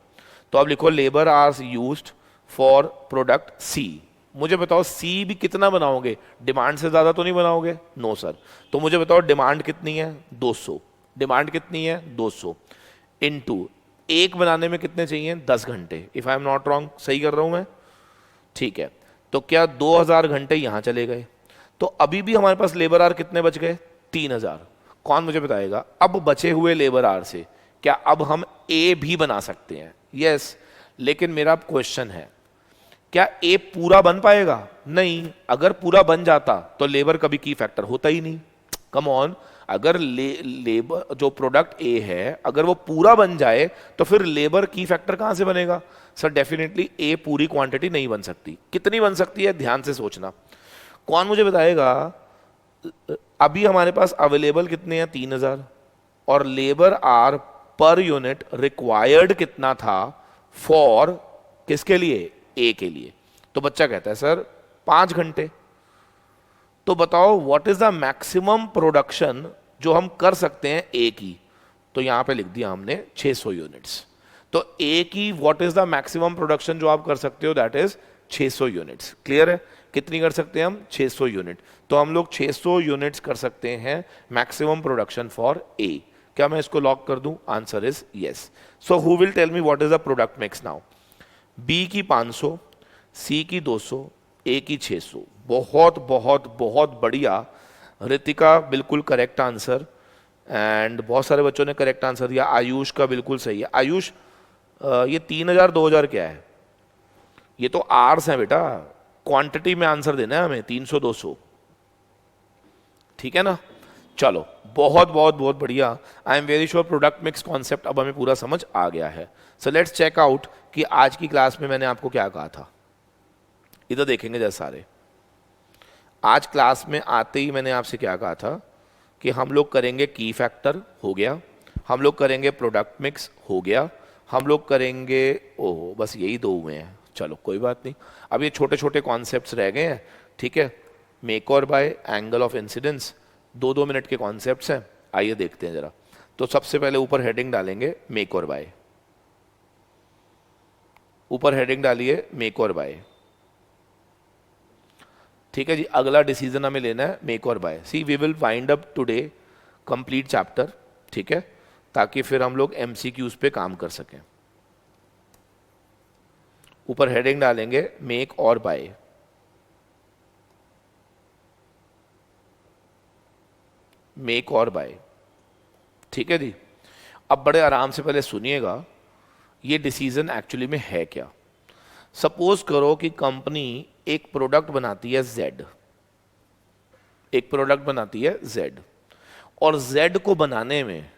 तो अब लिखो labour hours used for product C. मुझे बताओ सी भी कितना बनाओगे? डिमांड से ज्यादा तो नहीं बनाओगे? No sir. तो मुझे बताओ डिमांड कितनी है? 200। डिमांड कितनी है? 200 इनटू एक बनाने में कितने चाहिए? 10 घंटे। If I am not wrong, सही कर रहा हूं मैं? ठीक है। तो क्या 2000 घंटे यहां चले गए? तो अभी भी हमारे पास लेबर आवर कितने बच गए? 3000। कौन मुझे बताएगा अब बचे हुए लेबर आवर से क्या अब हम ए भी बना सकते हैं? यस। लेकिन मेरा क्वेश्चन है क्या ए पूरा बन पाएगा? नहीं। अगर पूरा बन जाता तो लेबर कभी की फैक्टर होता ही नहीं। कम ऑन, अगर लेबर जो प्रोडक्ट ए है अगर वो पूरा बन जाए तो फिर लेबर की फैक्टर कहां से बनेगा? सर डेफिनेटली ए पूरी क्वांटिटी नहीं बन सकती। कितनी बन सकती है? ध्यान से सोचना। कौन मुझे बताएगा अभी हमारे पास अवेलेबल कितने हैं? 3000। और labour hour per unit required कितना था फॉर किसके लिए? ए के लिए। तो बच्चा कहता है सर 5 घंटे। तो बताओ what is the maximum production जो हम कर सकते हैं ए की? तो यहां पे लिख दिया हमने 600 यूनिट्स। तो ए की what is the maximum production जो आप कर सकते हो? That is 600 units. क्लियर है? कितनी कर सकते हैं हम? 600 यूनिट। तो हम लोग 600 यूनिट्स कर सकते हैं मैक्सिमम प्रोडक्शन फॉर ए। क्या मैं इसको लॉक कर दूं? Answer is yes. So who will tell me what is the product mix now? B की 500, सी की 200, ए की 600। बहुत बहुत बहुत बढ़िया रितिका, बिल्कुल करेक्ट आंसर। एंड बहुत सारे बच्चों ने करेक्ट आंसर दिया। आयुष का बिल्कुल सही है। आयुष ये 3000 2000 क्या है? ये तो आर्स हैं बेटा, क्वांटिटी में आंसर देना है हमें। 300 200, ठीक है ना? चलो बहुत बहुत बहुत बढ़िया। आई am very sure product mix concept अब हमें पूरा समझ आ गया है। सो लेट्स चेक आउट कि आज की क्लास में मैंने आपको क्या कहा था। इधर देखेंगे जरा सारे। आज क्लास में आते ही मैंने आपसे क्या कहा था कि हम लोग करेंगे की फैक्टर, हो गया। हम लोग करेंगे प्रोडक्ट मिक्स, हो गया। हम लोग करेंगे, ओह बस यही दो हुए हैं, चलो कोई बात नहीं। अब ये छोटे छोटे कॉन्सेप्ट्स रह गए हैं, ठीक है। मेक और buy, angle of incidence, 2-2 minute के कॉन्सेप्ट्स हैं। आइए देखते हैं जरा। तो सबसे पहले ऊपर हेडिंग डालेंगे मेक और बाय। ऊपर हेडिंग डालिए मेक और बाय, ठीक है जी। अगला डिसीजन हमें लेना है मेक और buy. See we will wind up today complete chapter, ठीक है, ताकि फिर हम लोग एमसीक्यूज पे काम कर सकें। ऊपर हेडिंग डालेंगे मेक और बाय। मेक और बाय, ठीक है जी। अब बड़े आराम से पहले सुनिएगा ये डिसीजन एक्चुअली में है क्या। सपोज करो कि कंपनी एक प्रोडक्ट बनाती है Z, एक प्रोडक्ट बनाती है Z, और Z को बनाने में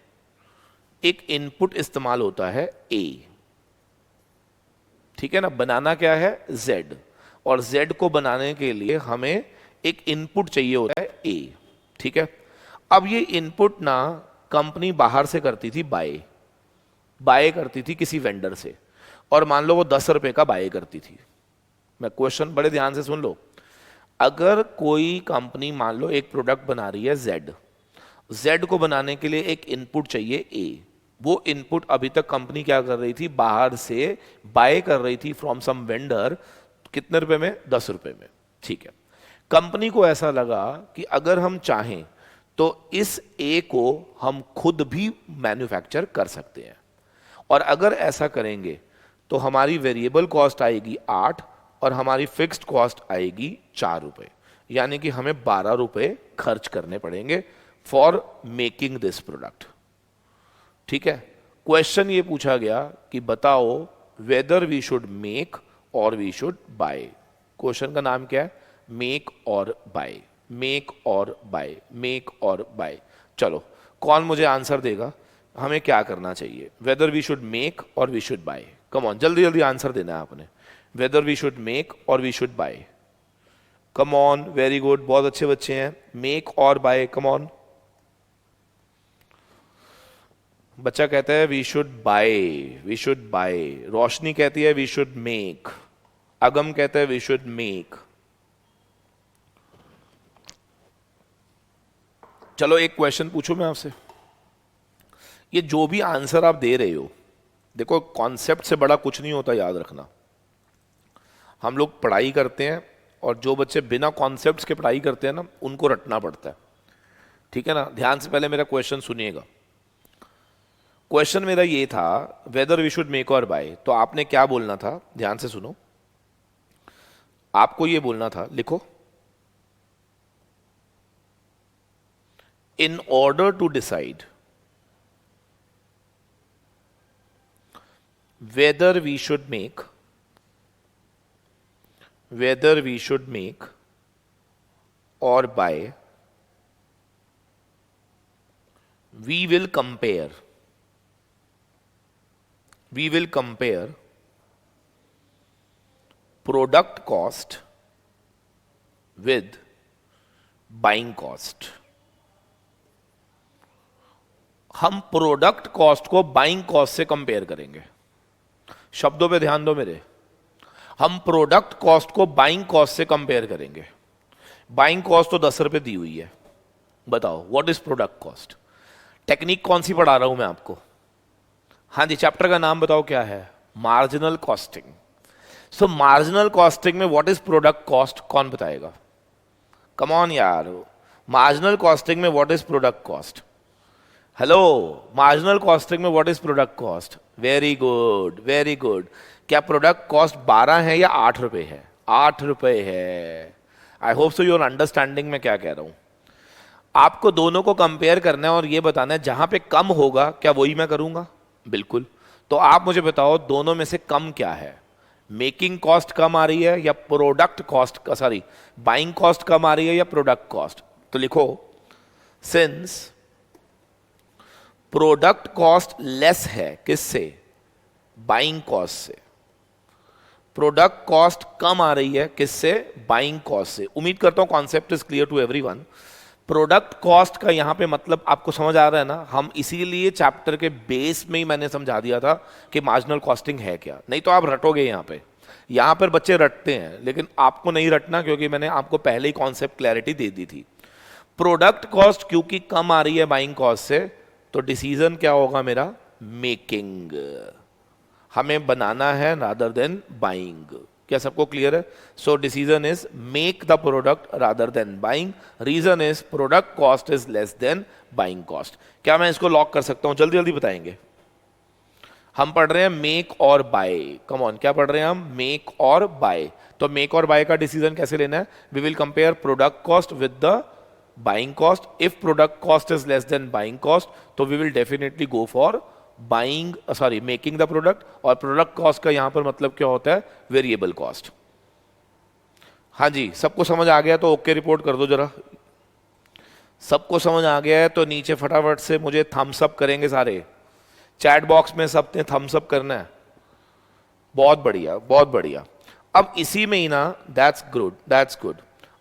एक इनपुट इस्तेमाल होता है A, ठीक है ना। बनाना क्या है Z, और Z को बनाने के लिए हमें एक इनपुट चाहिए होता है A, ठीक है। अब ये इनपुट ना कंपनी बाहर से करती थी बाय करती थी किसी वेंडर से, और मान लो वो 10 रुपए का बाय करती थी। मैं क्वेश्चन बड़े ध्यान से सुन लो। अगर कोई कंपनी मान लो एक प्रोडक्ट बना रही है Z को बनाने के लिए एक इनपुट चाहिए A, वो इनपुट अभी तक कंपनी क्या कर रही थी, बाहर से बाय कर रही थी फ्रॉम सम वेंडर। कितने रुपए में, 10 रुपए में, ठीक है। कंपनी को ऐसा लगा कि अगर हम चाहें तो इस A को हम खुद भी मैन्युफैक्चर कर सकते हैं, और अगर ऐसा करेंगे तो हमारी वेरिएबल कॉस्ट आएगी 8 और हमारी फिक्स्ड कॉस्ट आएगी 4 रुपए, यानी कि हमें 12 रुपए खर्च करने पड़ेंगे फॉर मेकिंग दिस प्रोडक्ट, ठीक है। क्वेश्चन ये पूछा गया कि बताओ whether we should make or we should buy. Question का नाम क्या है, मेक और बाय, मेक और बाय, मेक और बाय। चलो कौन मुझे आंसर देगा, हमें क्या करना चाहिए, whether we should make or we should buy. Come on, जल्दी जल्दी आंसर देना है आपने। Whether we should make or we should buy, come on, very good, बहुत अच्छे बच्चे हैं। मेक और बाय, कम ऑन। बच्चा कहता है we should buy, we should buy. Roshni कहती है वी शुड मेक। अगम कहता है वी शुड मेक। चलो एक क्वेश्चन पूछूं मैं आपसे। ये जो भी आंसर आप दे रहे हो, देखो कॉन्सेप्ट से बड़ा कुछ नहीं होता, याद रखना। हम लोग पढ़ाई करते हैं और जो बच्चे बिना कॉन्सेप्ट्स के पढ़ाई करते हैं ना, उनको रटना पड़ता है, ठीक है ना। ध्यान से पहले मेरा क्वेश्चन सुनिएगा। क्वेश्चन मेरा ये था वेदर वी शुड मेक और बाय, तो आपने क्या बोलना था, ध्यान से सुनो। आपको ये बोलना था, लिखो, in order to decide whether we should make or buy, we will compare product cost with buying cost। हम प्रोडक्ट कॉस्ट को बाइंग कॉस्ट से कंपेयर करेंगे। शब्दों पे ध्यान दो मेरे, हम प्रोडक्ट कॉस्ट को बाइंग कॉस्ट से कंपेयर करेंगे। बाइंग कॉस्ट तो 10 रुपए दी हुई है, बताओ what is product cost. Technique कौन सी पढ़ा रहा हूं मैं आपको, हाँ जी, चैप्टर का नाम बताओ क्या है, marginal costing. So marginal costing में व्हाट इज प्रोडक्ट कॉस्ट कौन बताएगा, कम ऑन यार। मार्जिनल कॉस्टिंग में what is product cost, hello, marginal costing में what is product cost. Very good, very good. क्या प्रोडक्ट कॉस्ट 12 है या 8 रुपए है, 8 रुपए है। I hope so your understanding में क्या कह रहा हूं। आपको दोनों को कंपेयर करना है और ये बताना है जहां पे कम होगा क्या वही मैं करूंगा, बिल्कुल। तो आप मुझे बताओ दोनों में से कम क्या है, मेकिंग कॉस्ट कम आ रही है या product cost, sorry buying cost कम आ रही है या प्रोडक्ट कॉस्ट। तो लिखो सिंस प्रोडक्ट कॉस्ट लेस है किससे, बाइंग कॉस्ट से, प्रोडक्ट कॉस्ट कम आ रही है किससे, बाइंग कॉस्ट से। उम्मीद करता हूं concept is clear to everyone. Product cost का यहां पे मतलब आपको समझ आ रहा है ना, हम इसीलिए चैप्टर के बेस में ही मैंने समझा दिया था कि मार्जिनल कॉस्टिंग है क्या, नहीं तो आप रटोगे यहां पर बच्चे रटते हैं, लेकिन आपको नहीं रटना क्योंकि मैंने आपको पहले ही कॉन्सेप्ट क्लैरिटी दे दी थी। प्रोडक्ट कॉस्ट क्योंकि कम आ रही है बाइंग कॉस्ट से, तो डिसीजन क्या होगा मेरा, मेकिंग, हमें बनाना है रादर देन बाइंग। क्या सबको क्लियर है? So decision is make the product rather than buying, reason is product cost is less than buying cost. क्या मैं इसको लॉक कर सकता हूं? जल्दी जल्दी बताएंगे। हम पढ़ रहे हैं मेक और बाय, कम ऑन, क्या पढ़ रहे हैं हम, मेक और बाय। तो मेक और बाय का डिसीजन कैसे लेना है, we will compare product cost with the buying cost. If product cost is less than buying cost तो we will definitely go for buying, sorry making the product. और product cost का यहां पर मतलब क्या होता है, वेरिएबल कॉस्ट। हाँ जी, सबको समझ आ गया तो ओके रिपोर्ट कर दो जरा। सबको समझ आ गया है तो नीचे फटाफट से मुझे थम्स अप करेंगे सारे, चैट बॉक्स में सबने थम्स अप करना है। बहुत बढ़िया, बहुत बढ़िया। अब इसी में ही ना, दैट्स गुड, दैट्स गुड।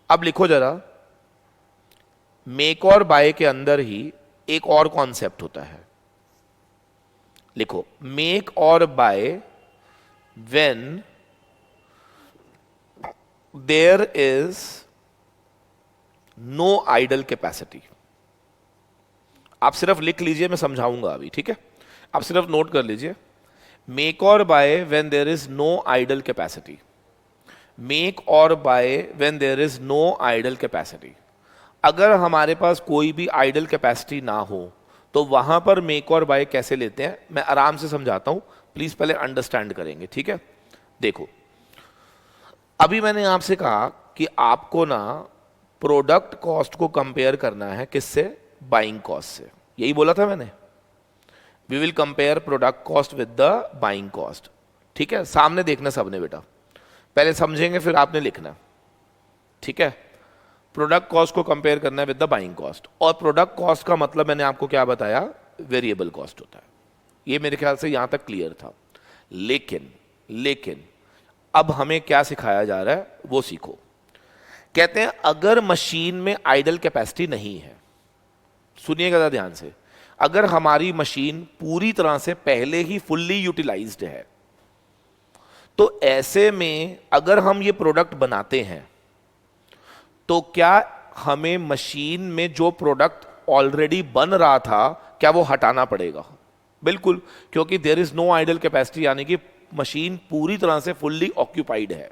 अब लिखो जरा, मेक और बाय के अंदर ही एक और कॉन्सेप्ट होता है, लिखो, मेक और buy when there is no idle capacity. आप सिर्फ लिख लीजिए, मैं समझाऊंगा अभी, ठीक है? आप सिर्फ नोट कर लीजिए, मेक और buy when there is no idle capacity, make और buy when there is no idle capacity. अगर हमारे पास कोई भी आइडल कैपेसिटी ना हो तो वहां पर मेक और बाय कैसे लेते हैं, मैं आराम से समझाता हूं, प्लीज पहले अंडरस्टैंड करेंगे, ठीक है? देखो, अभी मैंने आपसे कहा कि आपको ना प्रोडक्ट कॉस्ट को कंपेयर करना है किससे, बाइंग कॉस्ट से। यही बोला था मैंने, we will compare product cost with the buying cost, ठीक है? सामने देखना सबने बेटा, पहले समझेंगे फिर आपने लिखना, ठीक है? प्रोडक्ट कॉस्ट को कंपेयर करना है विद द बाइंग कॉस्ट। और प्रोडक्ट कॉस्ट का मतलब मैंने आपको क्या बताया, वेरिएबल कॉस्ट होता है। ये मेरे ख्याल से यहां तक क्लियर था। लेकिन अब हमें क्या सिखाया जा रहा है वो सीखो। कहते हैं अगर मशीन में आइडल कैपेसिटी नहीं है, सुनिएगा ध्यान से, अगर हमारी मशीन पूरी तरह से पहले ही फुल्ली यूटिलाइज्ड है, तो ऐसे में अगर हम ये प्रोडक्ट बनाते हैं तो क्या हमें मशीन में जो प्रोडक्ट ऑलरेडी बन रहा था क्या वो हटाना पड़ेगा? बिल्कुल, क्योंकि there is no idle capacity, यानी कि मशीन पूरी तरह से फुल्ली ऑक्यूपाइड है।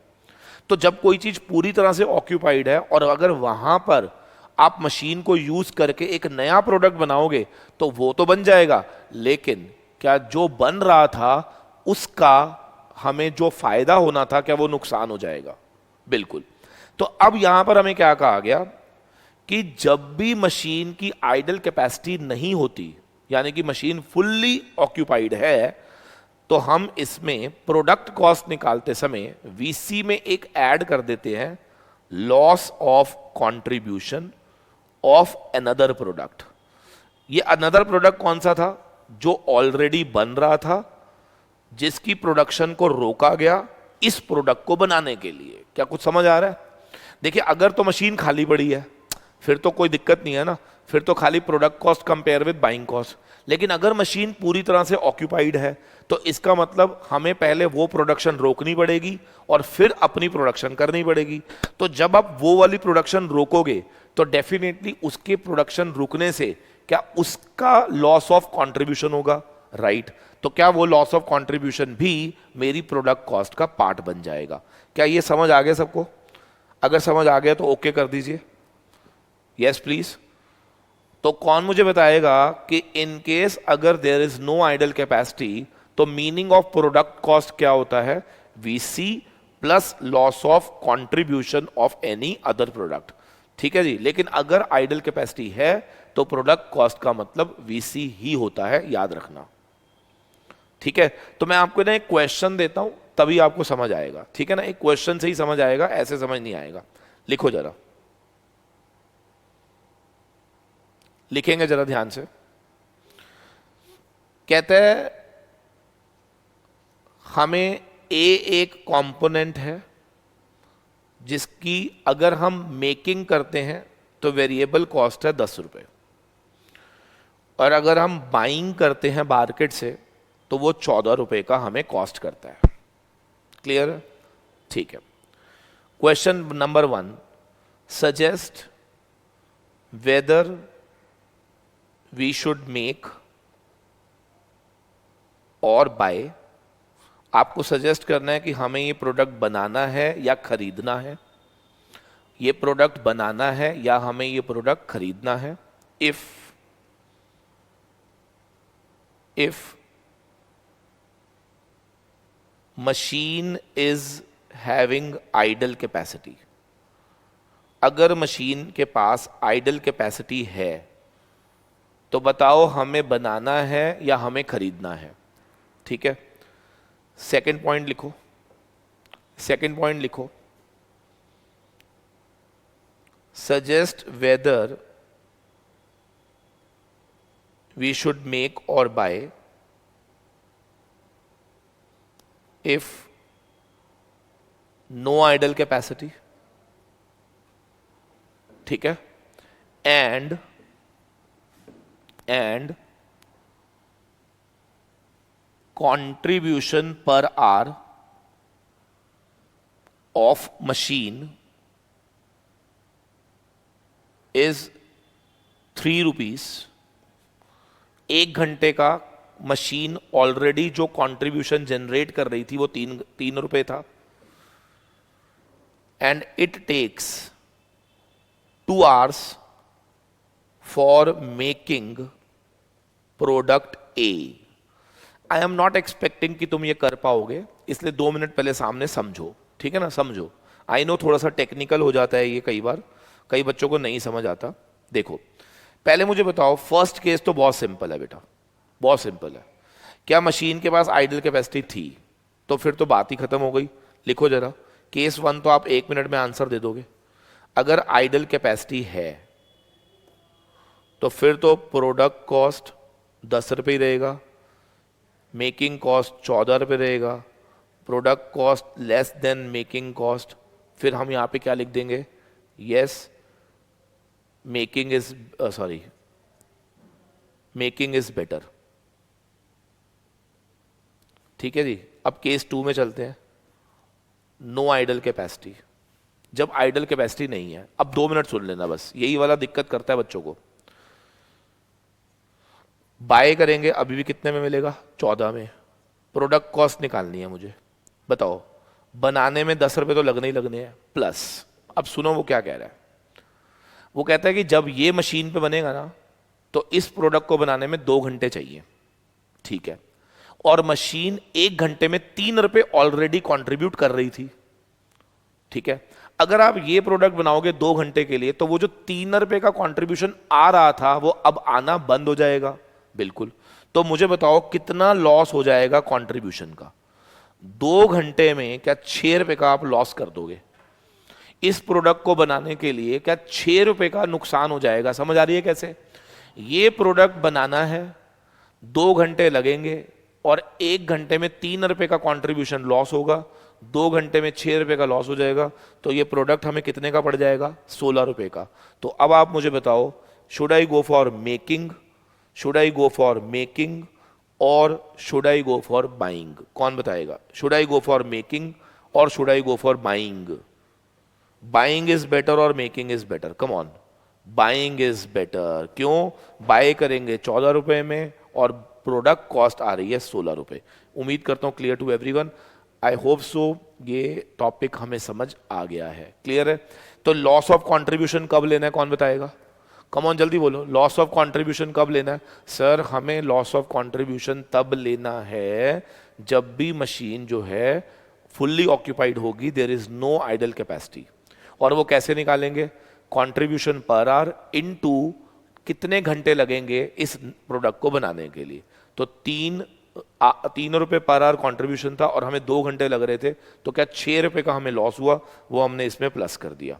तो जब कोई चीज पूरी तरह से ऑक्यूपाइड है और अगर वहां पर आप मशीन को यूज करके एक नया प्रोडक्ट बनाओगे तो वो तो बन जाएगा, लेकिन क्या जो बन रहा था उसका हमें जो फायदा होना था क्या वो नुकसान हो जाएगा? बिल्कुल। तो अब यहां पर हमें क्या कहा गया कि जब भी मशीन की आइडल कैपेसिटी नहीं होती, यानी कि मशीन फुल्ली ऑक्यूपाइड है, तो हम इसमें प्रोडक्ट कॉस्ट निकालते समय वीसी में एक ऐड कर देते हैं, loss of contribution of another product. ये अनदर प्रोडक्ट कौन सा था? जो ऑलरेडी बन रहा था, जिसकी प्रोडक्शन को रोका गया इस प्रोडक्ट को बनाने के लिए। क्या कुछ समझ आ रहा है? देखिए, अगर तो मशीन खाली पड़ी है फिर तो कोई दिक्कत नहीं है ना, फिर तो खाली product cost compare with buying cost. लेकिन अगर मशीन पूरी तरह से ऑक्यूपाइड है तो इसका मतलब हमें पहले वो प्रोडक्शन रोकनी पड़ेगी और फिर अपनी प्रोडक्शन करनी पड़ेगी। तो जब आप वो वाली प्रोडक्शन रोकोगे तो डेफिनेटली उसके प्रोडक्शन रुकने से क्या उसका लॉस ऑफ कंट्रीब्यूशन होगा, राइट? तो क्या वो लॉस ऑफ कंट्रीब्यूशन भी मेरी प्रोडक्ट कॉस्ट का पार्ट बन जाएगा? क्या ये समझ आ गया सबको? अगर समझ आ गया तो ओके कर दीजिए, यस प्लीज। तो कौन मुझे बताएगा कि इन केस अगर there is no idle capacity तो मीनिंग ऑफ प्रोडक्ट कॉस्ट क्या होता है? VC plus loss of contribution of any other product, ठीक है जी। लेकिन अगर आइडल कैपेसिटी है तो प्रोडक्ट कॉस्ट का मतलब वीसी ही होता है, याद रखना, ठीक है? तो मैं आपको ना एक क्वेश्चन देता हूं तभी आपको समझ आएगा, ठीक है ना? एक क्वेश्चन से ही समझ आएगा, ऐसे समझ नहीं आएगा। लिखो जरा, लिखेंगे जरा ध्यान से। कहते हैं हमें ए एक कंपोनेंट है जिसकी अगर हम मेकिंग करते हैं तो वेरिएबल कॉस्ट है 10 रुपए, और अगर हम बाइंग करते हैं मार्केट से तो वो 14 रुपए का हमें कॉस्ट करता है। क्लियर है? ठीक है। Question number 1, suggest whether we should make और बाय। आपको सजेस्ट करना है कि हमें ये प्रोडक्ट बनाना है या खरीदना है, ये प्रोडक्ट बनाना है या हमें ये प्रोडक्ट खरीदना है। If machine is having idol capacity, अगर मशीन के पास आइडल कैपेसिटी है तो बताओ हमें बनाना है या हमें खरीदना है। ठीक है, सेकंड पॉइंट लिखो, सेकंड पॉइंट लिखो, suggest whether we should make और buy if no idle capacity। ठीक है, and contribution per hour of machine is 3 rupees। 1 घंटे का मशीन ऑलरेडी जो कंट्रीब्यूशन जनरेट कर रही थी वो 3 रुपए था, and it takes 2 hours for making product A. I am not expecting कि तुम ये कर पाओगे, इसलिए 2 मिनट पहले सामने समझो। ठीक है ना, समझो। आई नो थोड़ा सा टेक्निकल हो जाता है ये, कई बार कई बच्चों को नहीं समझ आता। देखो पहले मुझे बताओ, फर्स्ट केस तो बहुत सिंपल है बेटा, बहुत सिंपल है। क्या मशीन के पास आइडल कैपेसिटी थी? तो फिर तो बात ही खत्म हो गई। लिखो जरा, केस 1 तो आप 1 मिनट में आंसर दे दोगे। अगर आइडल कैपेसिटी है तो फिर तो प्रोडक्ट कॉस्ट 10 रुपये ही रहेगा, मेकिंग कॉस्ट 14 रुपये रहेगा, product cost less than making cost. फिर हम यहाँ पे क्या लिख देंगे? Yes, making is better. ठीक है जी। अब केस 2 में चलते हैं। नो आइडल कैपेसिटी, जब आइडल कैपेसिटी नहीं है। अब 2 मिनट सुन लेना बस, यही वाला दिक्कत करता है बच्चों को। बाय करेंगे, अभी भी कितने में मिलेगा? 14 में। प्रोडक्ट कॉस्ट निकालनी है मुझे, बताओ। बनाने में 10 रुपए तो लगने ही लगने हैं, प्लस अब सुनो वो क्या कह रहा है। वो कहता है कि जब ये मशीन पे बनेगा ना तो इस प्रोडक्ट को बनाने में 2 घंटे चाहिए। ठीक है, और मशीन 1 घंटे में 3 रुपए ऑलरेडी कंट्रीब्यूट कर रही थी। ठीक है, अगर आप ये प्रोडक्ट बनाओगे 2 घंटे के लिए तो वो जो 3 रुपए का कंट्रीब्यूशन आ रहा था वो अब आना बंद हो जाएगा। बिल्कुल। तो मुझे बताओ कितना लॉस हो जाएगा कंट्रीब्यूशन का? 2 घंटे में क्या 6 रुपए का आप लॉस कर दोगे? इस प्रोडक्ट को बनाने के लिए क्या 6 रुपए का नुकसान हो जाएगा? समझ आ रही है कैसे? ये प्रोडक्ट बनाना है, 2 घंटे लगेंगे और 1 घंटे में 3 रुपए का कंट्रीब्यूशन लॉस होगा, 2 घंटे में 6 रुपए का लॉस हो जाएगा। तो ये प्रोडक्ट हमें कितने का पड़ जाएगा? 16 रुपए का। तो अब आप मुझे बताओ, should I go for making, should I go for making और should I go for buying? कौन बताएगा? Should I go for making और should I go for buying? Buying is better और making is better? Come on, buying is better. क्यों? Buy करेंगे 14 रुपए में और प्रोडक्ट कॉस्ट आ रही है 16 रुपए। उम्मीद करता हूं clear to everyone. I hope so ये टॉपिक हमें समझ आ गया है। क्लियर है? तो लॉस ऑफ कंट्रीब्यूशन कब लेना है, कौन बताएगा? कम ऑन जल्दी बोलो, लॉस ऑफ कंट्रीब्यूशन कब लेना है? सर हमें लॉस ऑफ कंट्रीब्यूशन तब लेना है जब भी मशीन जो है फुल्ली ऑक्यूपाइड होगी, there is no idle capacity. और वो कैसे निकालेंगे? कंट्रीब्यूशन पर आवर इनटू कितने घंटे लगेंगे इस प्रोडक्ट को बनाने के लिए। तो 3 रुपए पर आवर कंट्रीब्यूशन था और हमें 2 घंटे लग रहे थे, तो क्या 6 रुपए का हमें लॉस हुआ? वो हमने इसमें प्लस कर दिया।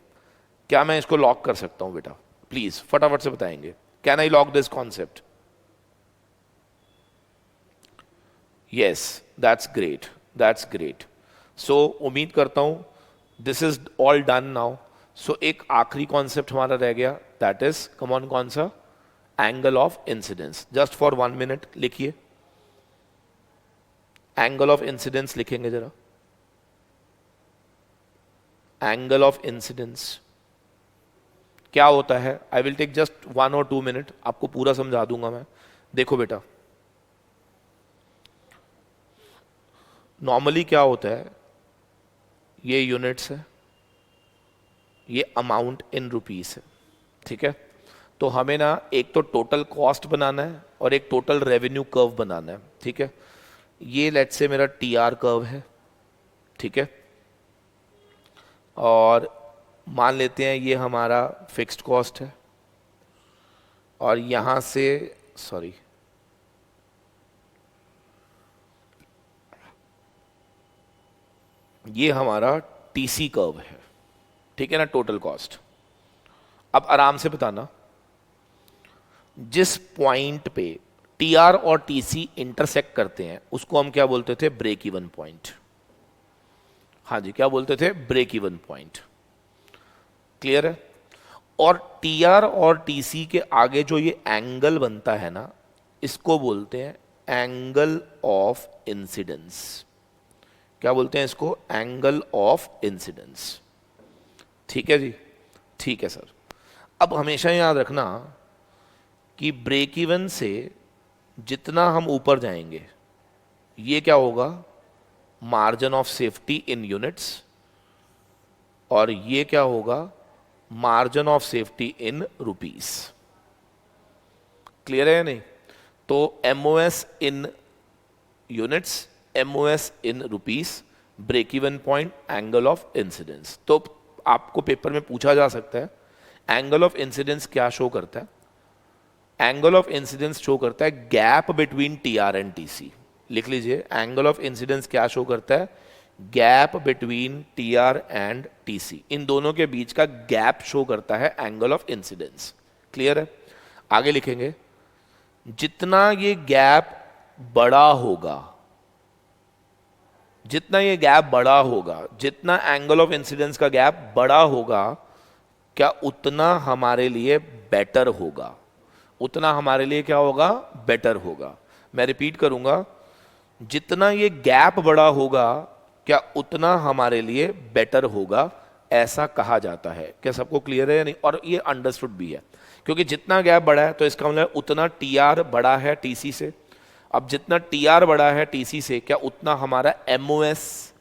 क्या मैं इसको लॉक कर सकता हूं बेटा? प्लीज फटाफट से बताएंगे। Can I lock this concept? Yes, that's great, that's great. So उम्मीद करता हूं this is all done now. सो एक आखिरी कॉन्सेप्ट हमारा रह गया, दैट इज कम ऑन, कौन सा? Angle of incidence. Just for 1 minute लिखिए, एंगल ऑफ इंसिडेंस लिखेंगे जरा. एंगल ऑफ इंसिडेंस क्या होता है? आई विल टेक जस्ट 1 और 2 मिनट, आपको पूरा समझा दूंगा मैं. देखो बेटा, नॉर्मली क्या होता है, ये यूनिट्स है, ये अमाउंट इन रुपीस है, ठीक है. तो हमें ना एक तो टोटल कॉस्ट बनाना है और एक टोटल रेवेन्यू कर्व बनाना है, ठीक है. ये लेट्स से मेरा टीआर कर्व है, ठीक है. और मान लेते हैं ये हमारा फिक्स्ड कॉस्ट है, और यहां से सॉरी ये हमारा टीसी कर्व है, ठीक है ना, टोटल कॉस्ट. अब आराम से बताना, जिस पॉइंट पे टीआर और टीसी इंटरसेक्ट करते हैं उसको हम क्या बोलते थे? Break even point. हाँ जी, क्या बोलते थे? Break even point. क्लियर है? और टीआर और टीसी के आगे जो ये एंगल बनता है ना, इसको बोलते हैं एंगल ऑफ इंसिडेंस. क्या बोलते हैं इसको? Angle of incidence. ठीक है जी, ठीक है सर. अब हमेशा याद रखना कि ब्रेक इवन से जितना हम ऊपर जाएंगे, ये क्या होगा? Margin of safety in units, और ये क्या होगा? Margin of safety in rupees. Clear है या नहीं? तो MOS in units, MOS in rupees, break even point, angle of incidence. तो आपको पेपर में पूछा जा सकता है एंगल ऑफ इंसिडेंस क्या शो करता है? एंगल ऑफ इंसिडेंस शो करता है gap between TR and TC. लिख लीजिए, एंगल ऑफ इंसिडेंस क्या शो करता है? Gap between TR and TC. इन दोनों के बीच का गैप शो करता है एंगल ऑफ इंसिडेंस. क्लियर है? आगे लिखेंगे, जितना ये गैप बड़ा होगा, जितना ये गैप बड़ा होगा, जितना एंगल ऑफ इंसिडेंस का गैप बड़ा होगा, क्या उतना हमारे लिए बेटर होगा. उतना हमारे लिए क्या होगा? बेटर होगा. मैं रिपीट करूंगा, जितना ये गैप बड़ा होगा, क्या उतना हमारे लिए बेटर होगा, ऐसा कहा जाता है. क्या सबको क्लियर है या नहीं? और ये अंडरस्टूड भी है, क्योंकि जितना गैप बड़ा है तो इसका मतलब उतना टीआर बड़ा है टीसी से. अब जितना टीआर बड़ा है टीसी से, क्या उतना हमारा एमओएस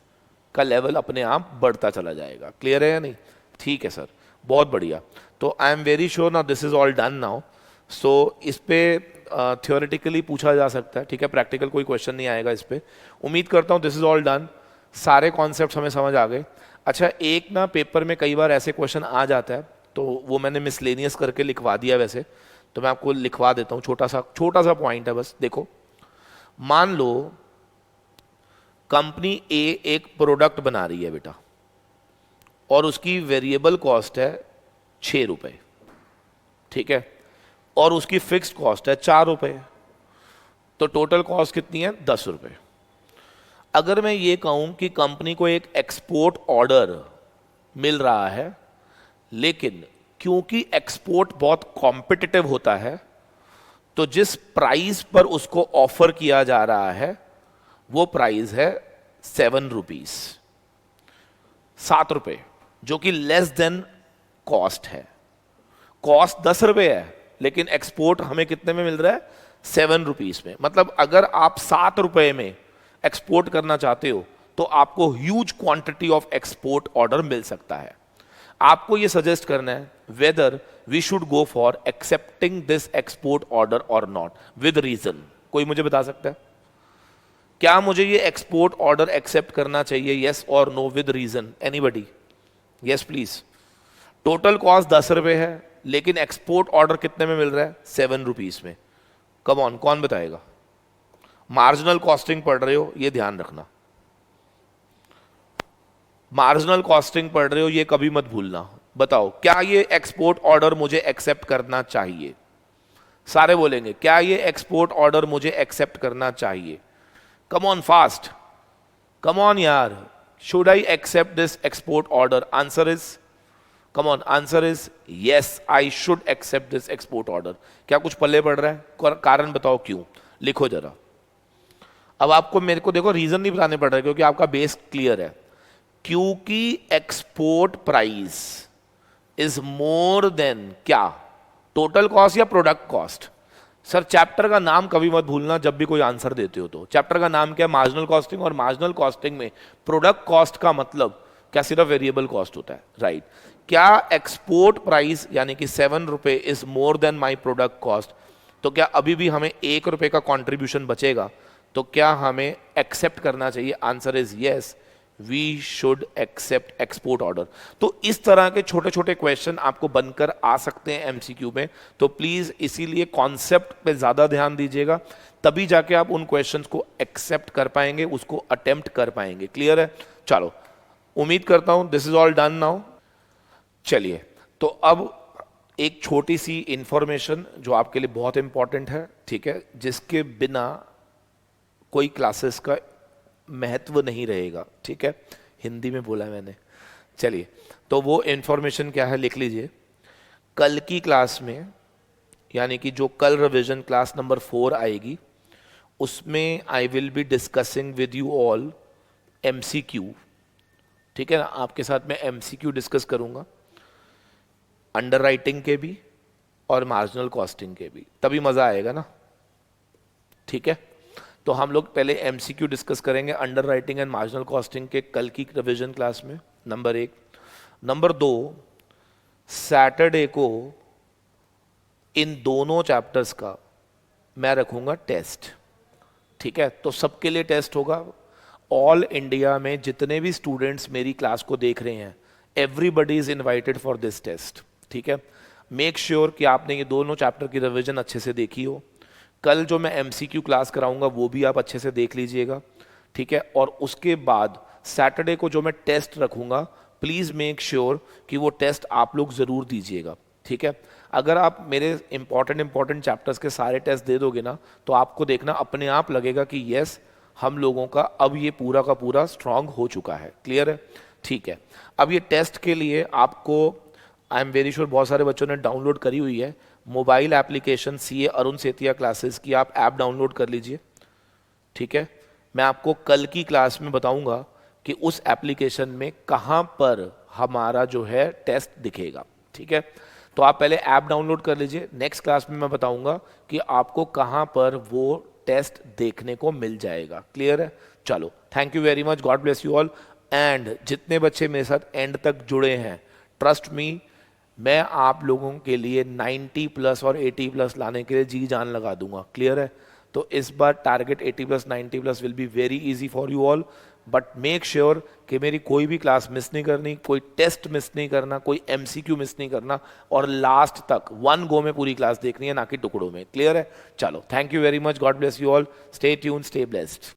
का लेवल अपने आप बढ़ता चला जाएगा. क्लियर है या नहीं? ठीक है सर, बहुत बढ़िया. तो I am very sure now this is all done now. So इस पे थियोरेटिकली पूछा जा सकता है, ठीक है. प्रैक्टिकल कोई क्वेश्चन नहीं आएगा इस पे. उम्मीद करता हूँ दिस इज ऑल डन. सारे कॉन्सेप्ट हमें समझ आ गए. अच्छा, एक ना पेपर में कई बार ऐसे क्वेश्चन आ जाता है, तो वो मैंने मिसलेनियस करके लिखवा दिया वैसे, तो मैं आपको लिखवा देता हूँ. छोटा सा पॉइंट है बस. देखो, मान लो कंपनी ए एक प्रोडक्ट बना रही है बेटा, और उसकी वेरिएबल कॉस्ट है 6 रुपए, ठीक है, और उसकी फिक्स्ड कॉस्ट है 4 रुपए. तो टोटल कॉस्ट कितनी है? 10 रुपए. अगर मैं ये कहूं कि कंपनी को एक एक्सपोर्ट ऑर्डर मिल रहा है, लेकिन क्योंकि एक्सपोर्ट बहुत कॉम्पिटिटिव होता है, तो जिस प्राइस पर उसको ऑफर किया जा रहा है वो प्राइस है 7 रुपीस, 7 रुपए, जो कि लेस देन कॉस्ट है. कॉस्ट 10 रुपए है, लेकिन एक्सपोर्ट हमें कितने में मिल रहा है? 7 रुपीस में. मतलब अगर आप 7 रुपए में एक्सपोर्ट करना चाहते हो तो आपको huge quantity of export order मिल सकता है. आपको यह सजेस्ट करना है whether we should go for accepting this export order और नॉट, विद रीजन. कोई मुझे बता सकता है क्या मुझे ये एक्सपोर्ट ऑर्डर एक्सेप्ट करना चाहिए? Yes or no, with reason. Anybody? Yes please. Total cost 10 रुपए है, लेकिन एक्सपोर्ट ऑर्डर कितने में मिल रहा है? 7 रुपीस में. कम ऑन, कौन बताएगा? मार्जिनल कॉस्टिंग पढ़ रहे हो, ये ध्यान रखना. मार्जिनल कॉस्टिंग पढ़ रहे हो, ये कभी मत भूलना. बताओ, क्या ये एक्सपोर्ट ऑर्डर मुझे एक्सेप्ट करना चाहिए? सारे बोलेंगे क्या ये एक्सपोर्ट ऑर्डर मुझे एक्सेप्ट करना चाहिए? Come on fast, come on यार, should I accept this export order? Answer is, come on, answer is yes, I should accept this export order. क्या कुछ पल्ले पड़ रहा है? कारण बताओ क्यों, लिखो जरा। अब आपको मेरे को देखो रीजन नहीं बताने पड़ रहे क्योंकि आपका बेस क्लियर है। क्योंकि export price is more than क्या, टोटल कॉस्ट या प्रोडक्ट कॉस्ट? सर चैप्टर का नाम कभी मत भूलना जब भी कोई आंसर देते हो। तो चैप्टर का नाम क्या है? Marginal costing. और मार्जिनल कॉस्टिंग में प्रोडक्ट कॉस्ट का मतलब क्या सिर्फ वेरिएबल कॉस्ट होता है? राइट। क्या एक्सपोर्ट प्राइस यानी कि 7 रुपए is more than my product cost, तो क्या अभी भी हमें 1 रुपए का कॉन्ट्रीब्यूशन बचेगा? तो क्या हमें एक्सेप्ट करना चाहिए? Answer is yes, we should accept export order. तो इस तरह के छोटे छोटे क्वेश्चन आपको बनकर आ सकते हैं एमसीक्यू में। तो प्लीज इसीलिए कॉन्सेप्ट पे ज्यादा ध्यान दीजिएगा, तभी जाके आप उन क्वेश्चंस को एक्सेप्ट कर पाएंगे, उसको अटेम्प्ट कर पाएंगे। क्लियर है? चलो, उम्मीद करता हूं this is all done now. चलिए, तो अब एक छोटी सी इंफॉर्मेशन जो आपके लिए बहुत इंपॉर्टेंट है, ठीक है, जिसके बिना कोई क्लासेस का महत्व नहीं रहेगा। ठीक है, हिंदी में बोला मैंने। चलिए, तो वो इंफॉर्मेशन क्या है लिख लीजिए। कल की क्लास में, यानी कि जो कल रिवीजन क्लास नंबर 4 आएगी, उसमें I will be discussing with you all MCQ. ठीक है ना, आपके साथ मैं एमसीक्यू डिस्कस करूंगा, अंडर राइटिंग के भी और मार्जिनल कॉस्टिंग के भी, तभी मजा आएगा ना। ठीक है, तो हम लोग पहले एमसीक्यू डिस्कस करेंगे under writing and marginal costing के कल की रिवीजन क्लास में, नंबर 1। नंबर 2, सैटरडे को इन दोनों चैप्टर्स का मैं रखूंगा टेस्ट। ठीक है, तो सबके लिए टेस्ट होगा। ऑल इंडिया में जितने भी स्टूडेंट्स मेरी क्लास को देख रहे हैं, everybody is invited for this test. ठीक है, मेक श्योर कि आपने ये दोनों चैप्टर की रिवीजन अच्छे से देखी हो। कल जो मैं एमसीक्यू क्लास कराऊंगा वो भी आप अच्छे से देख लीजिएगा। ठीक है, और उसके बाद सैटरडे को जो मैं टेस्ट रखूंगा, प्लीज मेक श्योर कि वो टेस्ट आप लोग जरूर दीजिएगा। ठीक है, अगर आप मेरे इंपॉर्टेंट चैप्टर्स के सारे टेस्ट दे दोगे ना, तो आपको देखना अपने आप लगेगा कि यस, हम लोगों का अब ये पूरा का पूरा स्ट्रांग हो चुका है। क्लियर है? ठीक है, अब ये टेस्ट के लिए आपको, आई एम वेरी श्योर बहुत सारे बच्चों ने डाउनलोड करी हुई है mobile application CA Arun Setia classes की, आप ऐप डाउनलोड कर लीजिए। ठीक है, मैं आपको कल की क्लास में बताऊंगा कि उस एप्लीकेशन में कहां पर हमारा जो है टेस्ट दिखेगा। ठीक है, तो आप पहले ऐप डाउनलोड कर लीजिए, नेक्स्ट क्लास में मैं बताऊंगा कि आपको कहां पर वो टेस्ट देखने को मिल जाएगा। क्लियर है? चलो, thank you very much, God bless you all. And जितने बच्चे मेरे साथ एंड तक जुड़े हैं, ट्रस्ट मी, मैं आप लोगों के लिए 90 प्लस और 80 प्लस लाने के लिए जी जान लगा दूंगा। क्लियर है? तो इस बार target 80 plus 90 plus will be very easy for you all, but make sure कि मेरी कोई भी क्लास मिस नहीं करनी, कोई टेस्ट मिस नहीं करना, कोई एमसीक्यू मिस नहीं करना, और लास्ट तक 1 गो में पूरी क्लास देखनी है, ना कि टुकड़ों में। क्लियर है? चलो, thank you very much, God bless you all, stay tune, stay blessed.